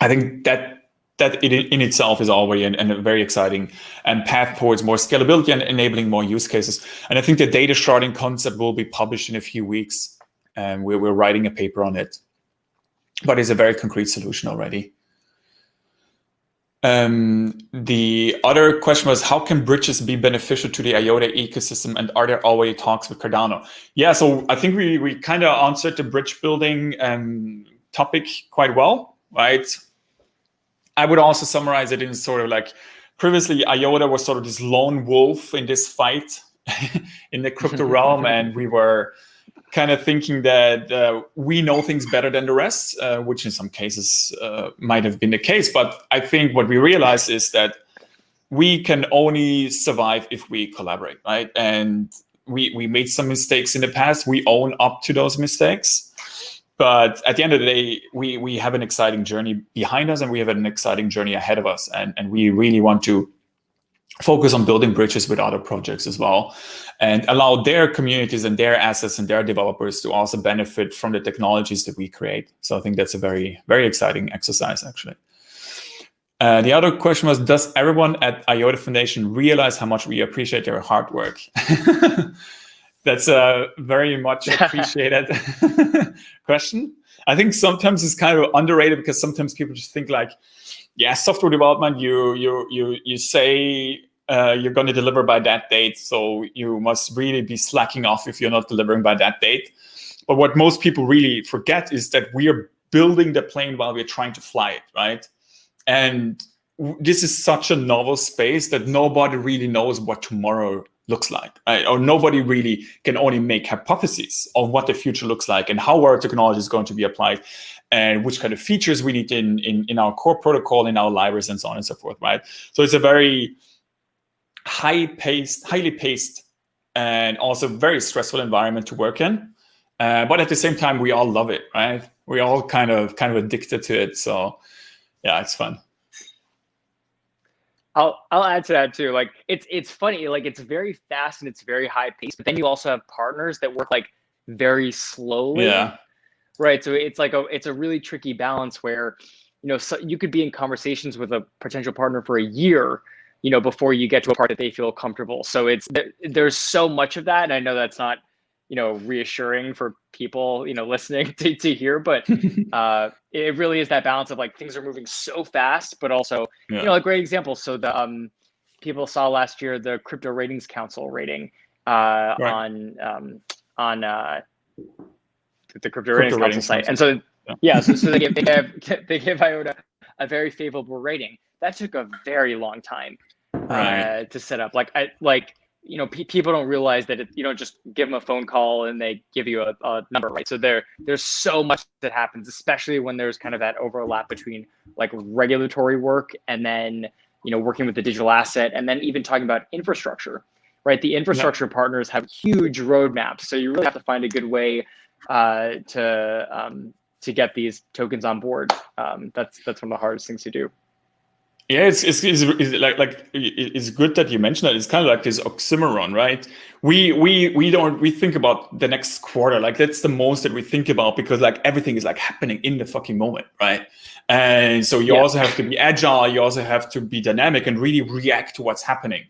I think that in itself is already a very exciting path towards more scalability and enabling more use cases. And I think the data sharding concept will be published in a few weeks, and we're writing a paper on it. But it's a very concrete solution already. The other question was, how can bridges be beneficial to the IOTA ecosystem, and are there already talks with Cardano? Yeah, so I think we kind of answered the bridge building topic quite well, right? I would also summarize it in sort of like, previously IOTA was sort of this lone wolf in this fight in the crypto realm, and we were kind of thinking that we know things better than the rest, which in some cases might have been the case. But I think what we realized is that we can only survive if we collaborate, right? And we made some mistakes in the past. We own up to those mistakes. But at the end of the day, we have an exciting journey behind us, and we have an exciting journey ahead of us. And we really want to focus on building bridges with other projects as well, and allow their communities and their assets and their developers to also benefit from the technologies that we create. So I think that's a very, very exciting exercise, actually. The other question was, does everyone at IOTA Foundation realize how much we appreciate their hard work? That's a very much appreciated question. I think sometimes it's kind of underrated, because sometimes people just think like, yeah, software development, you say you're going to deliver by that date, so you must really be slacking off if you're not delivering by that date. But what most people really forget is that we are building the plane while we're trying to fly it, right? And this is such a novel space that nobody really knows what tomorrow looks like, right? Or nobody really can only make hypotheses of what the future looks like and how our technology is going to be applied. and which kind of features we need in our core protocol, in our libraries, and so on and so forth, right? So it's a very highly paced, and also very stressful environment to work in. But at the same time, we all love it, right? We all kind of addicted to it. So yeah, it's fun. I'll add to that too. Like it's funny, like it's very fast and it's very high paced, but then you also have partners that work like very slowly. Yeah. Right. So it's like it's a really tricky balance where, so you could be in conversations with a potential partner for a year, before you get to a part that they feel comfortable. So there's so much of that. And I know that's not, reassuring for people, listening to hear, but it really is that balance of like things are moving so fast, but also, a great example. So the people saw last year the Crypto Ratings Council rating on the Crypto Ratings Council site. And so, so they give IOTA a very favorable rating. That took a very long time to set up. People don't realize that you don't just give them a phone call and they give you a number, right? So there's so much that happens, especially when there's kind of that overlap between like regulatory work and then, working with the digital asset, and then even talking about infrastructure, right? The infrastructure partners have huge roadmaps. So you really have to find a good way to get these tokens on board. That's one of the hardest things to do. Yeah, it's good that you mentioned that. It's kind of like this oxymoron, right? We think about the next quarter, like that's the most that we think about, because like everything is like happening in the fucking moment, right? And so you also have to be agile, you also have to be dynamic and really react to what's happening.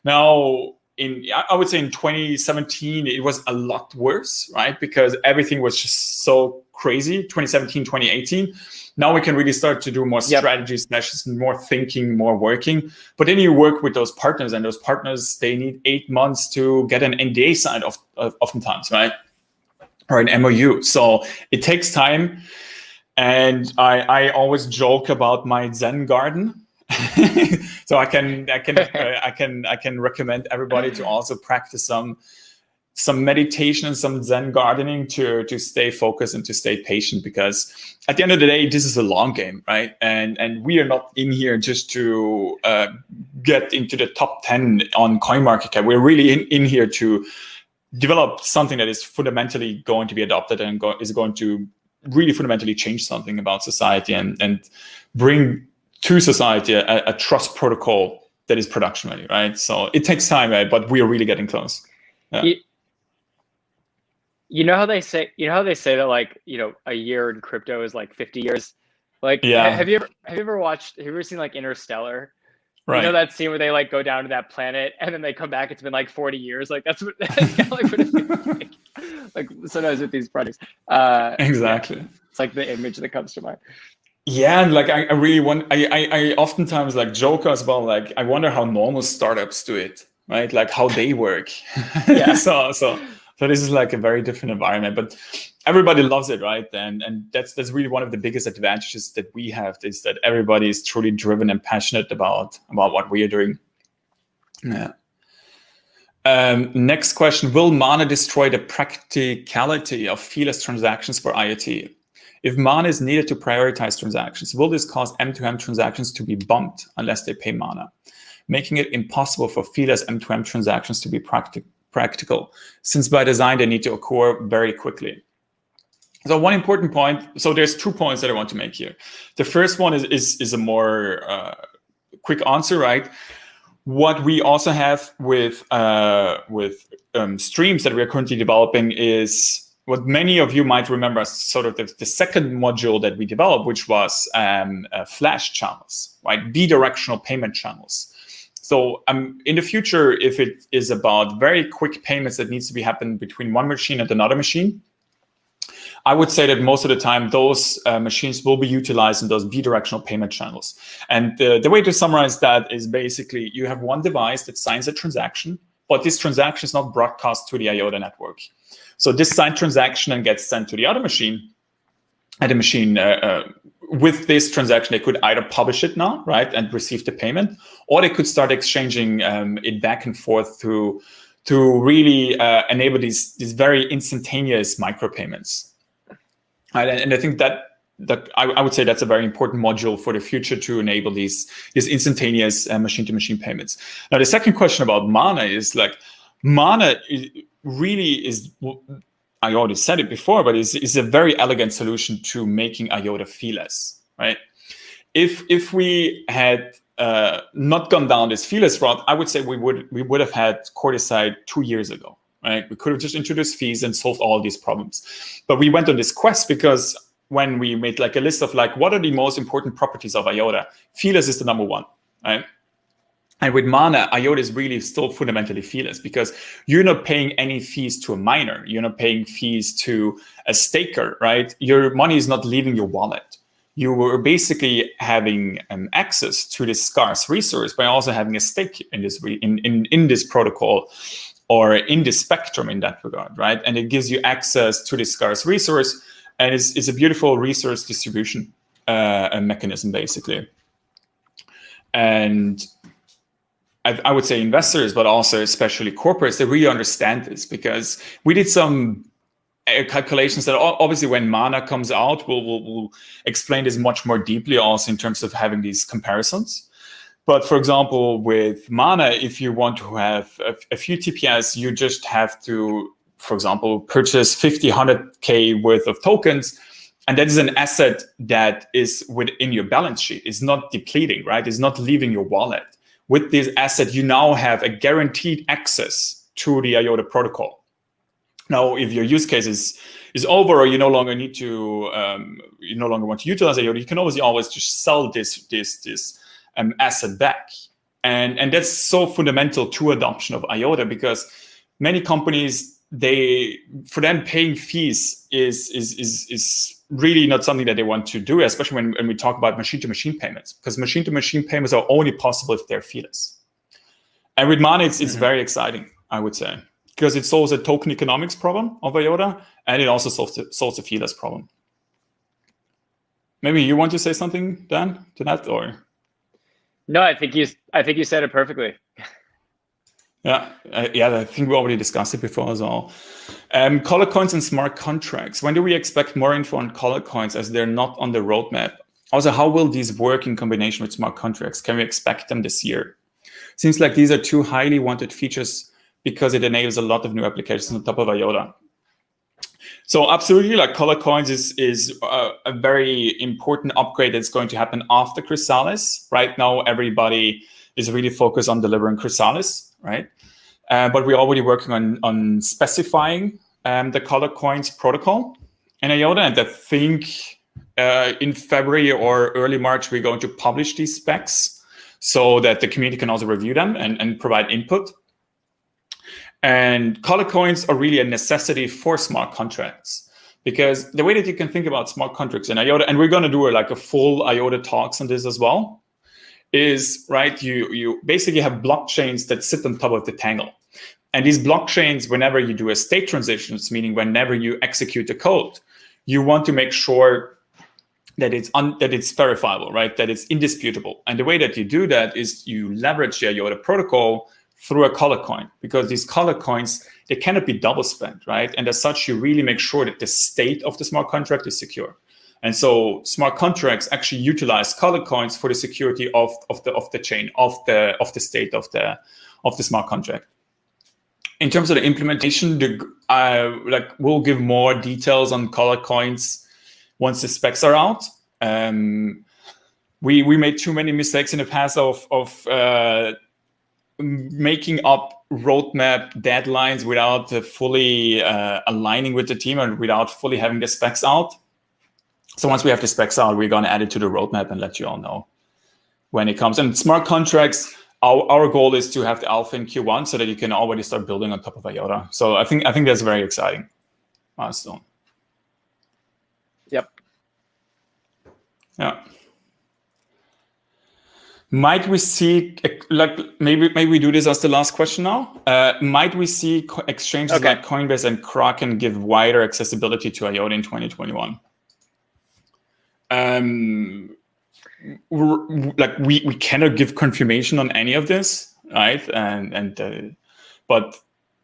Now, I would say in 2017, it was a lot worse, right? Because everything was just so crazy, 2017, 2018. Now we can really start to do more strategy sessions, more thinking, more working. But then you work with those partners, and those partners, they need 8 months to get an NDA signed oftentimes, right? Or an MOU. So it takes time. And I always joke about my Zen garden. So I can recommend everybody to also practice some meditation and some Zen gardening to stay focused and to stay patient, because at the end of the day, this is a long game, right? And we are not in here just to get into the top 10 on CoinMarketCap. We're really in here to develop something that is fundamentally going to be adopted and is going to really fundamentally change something about society and bring to society a trust protocol that is production ready, right? So it takes time, right? But we are really getting close. Yeah. You know how they say that like, a year in crypto is like 50 years. Like, have you ever seen like Interstellar? Right. You know that scene where they like go down to that planet and then they come back, it's been like 40 years. Like that's kind of like what it feels like sometimes with these projects. Exactly. Yeah. It's like the image that comes to mind. Yeah, and like I really want. I oftentimes like joke as well. Like I wonder how normal startups do it, right? Like how they work. Yeah. So this is like a very different environment, but everybody loves it, right? And that's really one of the biggest advantages that we have, is that everybody is truly driven and passionate about what we are doing. Yeah. Next question: will Mana destroy the practicality of feeless transactions for IoT? If Mana is needed to prioritize transactions, will this cause M2M transactions to be bumped unless they pay Mana, making it impossible for feeless M2M transactions to be practical, since by design they need to occur very quickly? So one important point, so there's 2 points that I want to make here. The first one is a more quick answer, right? What we also have with streams that we are currently developing is what many of you might remember as sort of the second module that we developed, which was flash channels, right? Bidirectional payment channels. So in the future, if it is about very quick payments that needs to be happen between one machine and another machine, I would say that most of the time those machines will be utilized in those bidirectional payment channels. And the way to summarize that is basically you have one device that signs a transaction, but this transaction is not broadcast to the IOTA network. So this signed transaction then gets sent to the other machine, and the machine with this transaction, they could either publish it now, right, and receive the payment, or they could start exchanging it back and forth to really enable these very instantaneous micropayments. Right? And I think that I would say that's a very important module for the future to enable these instantaneous machine-to-machine payments. Now, the second question about Mana is like, Mana really is, I already said it before, but is a very elegant solution to making IOTA feeless, right? If we had not gone down this feeless route, I would say we would have had Coordicide 2 years ago, right? We could have just introduced fees and solved all these problems. But we went on this quest because when we made like a list of like, what are the most important properties of IOTA, feeless is the number one, right? And with Mana, IOTA is really still fundamentally feeless because you're not paying any fees to a miner. You're not paying fees to a staker, right? Your money is not leaving your wallet. You were basically having access to this scarce resource by also having a stake in this in this protocol or in this spectrum in that regard, right? And it gives you access to this scarce resource, and it's a beautiful resource distribution mechanism, basically. And I would say investors, but also especially corporates, they really understand this because we did some calculations that obviously when Mana comes out, we'll explain this much more deeply also in terms of having these comparisons. But for example, with Mana, if you want to have a few TPS, you just have to, for example, purchase 50, 100K worth of tokens. And that is an asset that is within your balance sheet. It's not depleting, right? It's not leaving your wallet. With this asset, you now have a guaranteed access to the IOTA protocol. Now, if your use case is over or you no longer need to, you no longer want to utilize IOTA, you can always just sell this asset back. And that's so fundamental to adoption of IOTA because many companies, for them paying fees is really not something that they want to do, especially when we talk about machine-to-machine payments, because machine-to-machine payments are only possible if they're feeless. And with Mana, it's very exciting, I would say, because it solves a token economics problem of IOTA, and it also solves a feeless problem. Maybe you want to say something, Dan, to that, or? No, I think you said it perfectly. Yeah, I think we already discussed it before as well. Color coins and smart contracts. When do we expect more info on color coins as they're not on the roadmap? Also, how will these work in combination with smart contracts? Can we expect them this year? Seems like these are two highly wanted features because it enables a lot of new applications on top of IOTA. So absolutely, like color coins is a very important upgrade that's going to happen after Chrysalis. Right now, everybody is really focused on delivering Chrysalis, right? But we're already working on specifying the color coins protocol in IOTA, and I think in February or early March we're going to publish these specs so that the community can also review them and provide input. And color coins are really a necessity for smart contracts because the way that you can think about smart contracts in IOTA, and we're going to do a full IOTA Talks on this as well, is right. You basically have blockchains that sit on top of the tangle, and these blockchains, whenever you do a state transitions, meaning whenever you execute the code, you want to make sure that it's verifiable, right? That it's indisputable. And the way that you do that is you leverage the IOTA protocol through a color coin, because these color coins, they cannot be double spent, right? And as such, you really make sure that the state of the smart contract is secure. And so smart contracts actually utilize color coins for the security of the chain, of the state of the smart contract. In terms of the implementation, we'll give more details on color coins once the specs are out. We made too many mistakes in the past of making up roadmap deadlines without fully aligning with the team and without fully having the specs out. So once we have the specs out, we're going to add it to the roadmap and let you all know when it comes. And smart contracts, our goal is to have the alpha in Q1 so that you can already start building on top of IOTA. So I think that's a very exciting milestone. Yep. Yeah. Might we see, maybe we do this as the last question now. Might we see exchanges like Coinbase and Kraken give wider accessibility to IOTA in 2021? We cannot give confirmation on any of this, right? But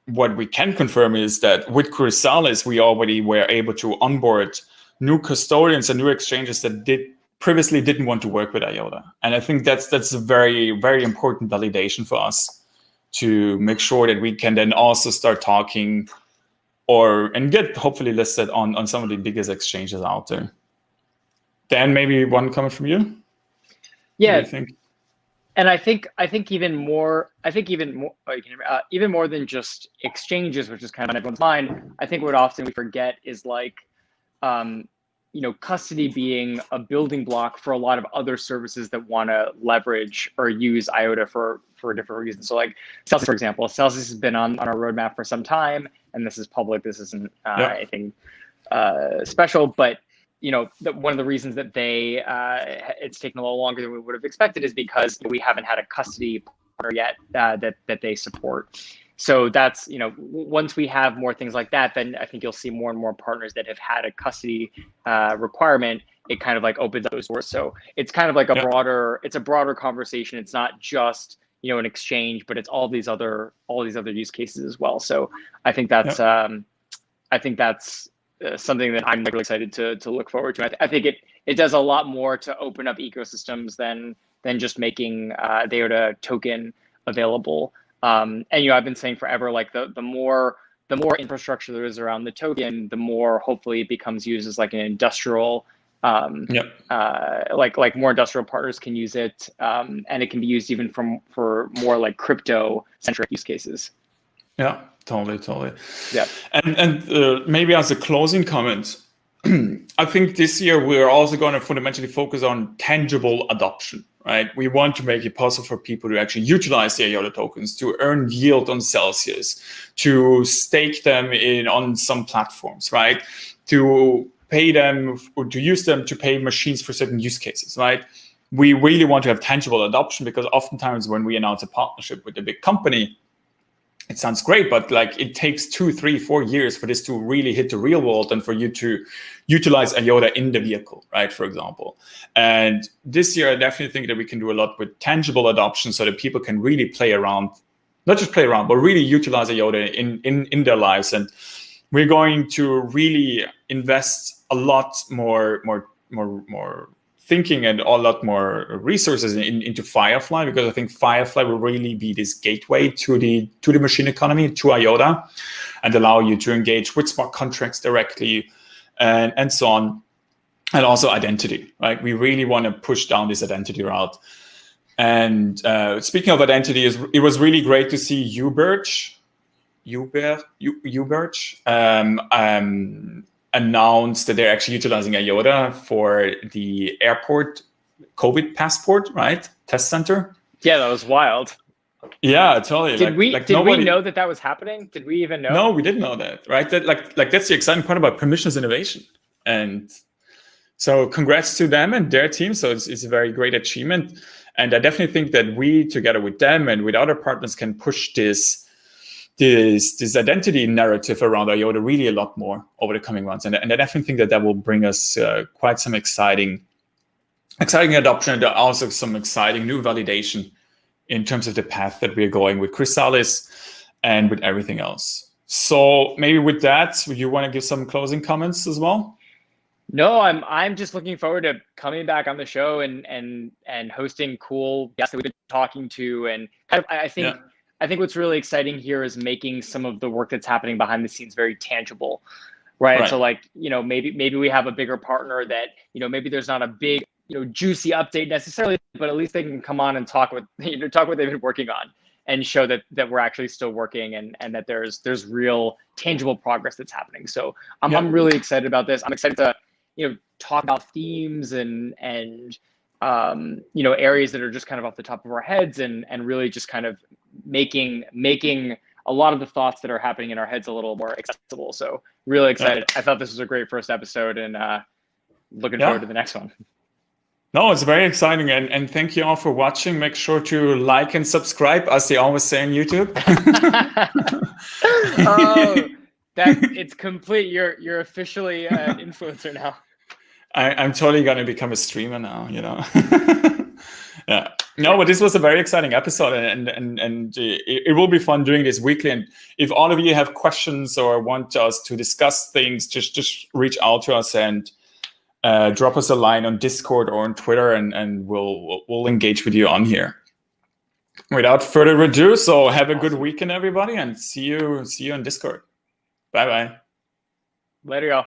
what we can confirm is that with Chrysalis, we already were able to onboard new custodians and new exchanges that previously didn't want to work with IOTA. And I think that's a very, very important validation for us to make sure that we can then also start talking and get hopefully listed on some of the biggest exchanges out there. Dan, maybe one comment from you? Yeah. What do you think? And I think even more than just exchanges, which is kind of on everyone's mind. I think what often we forget is like, custody being a building block for a lot of other services that want to leverage or use IOTA for different reasons. So like Celsius, for example, Celsius has been on our roadmap for some time, and this is public. This isn't anything special, but one of the reasons that it's taken a little longer than we would have expected is because we haven't had a custody partner yet that they support. So that's, once we have more things like that, then I think you'll see more and more partners that have had a custody requirement. It kind of like opens up those doors. So it's kind of like a broader conversation. It's not just, an exchange, but it's all these other use cases as well. So I think that's, something that I'm really excited to look forward to. I think it does a lot more to open up ecosystems than just making the IOTA token available. And I've been saying forever, like the more infrastructure there is around the token, the more hopefully it becomes used as like an industrial, like more industrial partners can use it, and it can be used even for more like crypto centric use cases. Yeah, totally. Yeah. And maybe as a closing comment, I think this year we're also going to fundamentally focus on tangible adoption, right? We want to make it possible for people to actually utilize the IOTA tokens, to earn yield on Celsius, to stake them on some platforms, right? To pay them or to use them to pay machines for certain use cases, right? We really want to have tangible adoption, because oftentimes when we announce a partnership with a big company, it sounds great, but like it takes 2, 3, 4 years for this to really hit the real world and for you to utilize IOTA in the vehicle, right? For example. And this year, I definitely think that we can do a lot with tangible adoption so that people can really play around, not just play around, but really utilize IOTA in their lives. And we're going to really invest a lot more thinking and a lot more resources into Firefly, because I think Firefly will really be this gateway to the machine economy, to IOTA, and allow you to engage with smart contracts directly and so on. And also identity, right? We really want to push down this identity route. And speaking of identity, it was really great to see Uberge announced that they're actually utilizing IOTA for the airport COVID passport, right? Test center. Yeah, that was wild. Yeah, totally. Did we know that was happening? Did we even know? No, we didn't know that, right? That like that's the exciting part about permissionless innovation. And so congrats to them and their team. So it's a very great achievement. And I definitely think that we, together with them and with other partners, can push this identity narrative around IOTA really a lot more over the coming months. And I definitely think that will bring us quite some exciting adoption, and also some exciting new validation in terms of the path that we're going with Chrysalis and with everything else. So maybe with that, would you want to give some closing comments as well? No, I'm just looking forward to coming back on the show and hosting cool guests that we've been talking to. And I think what's really exciting here is making some of the work that's happening behind the scenes very tangible, right? So like, maybe we have a bigger partner that, maybe there's not a big, juicy update necessarily, but at least they can come on and talk what they've been working on and show that we're actually still working and that there's real tangible progress that's happening. So I'm really excited about this. I'm excited to, talk about themes and areas that are just kind of off the top of our heads and really just kind of making a lot of the thoughts that are happening in our heads a little more accessible. So really excited. I thought this was a great first episode, and looking forward to the next one. No, it's very exciting. And thank you all for watching. Make sure to like and subscribe, as they always say on YouTube. It's complete. You're officially an influencer now. I'm totally going to become a streamer now, Yeah. No, but this was a very exciting episode, and it will be fun doing this weekly. And if all of you have questions or want us to discuss things, just reach out to us, and drop us a line on Discord or on Twitter, and we'll engage with you on here. Without further ado, so have a good weekend, everybody, and see you on Discord. Bye bye. Later, y'all.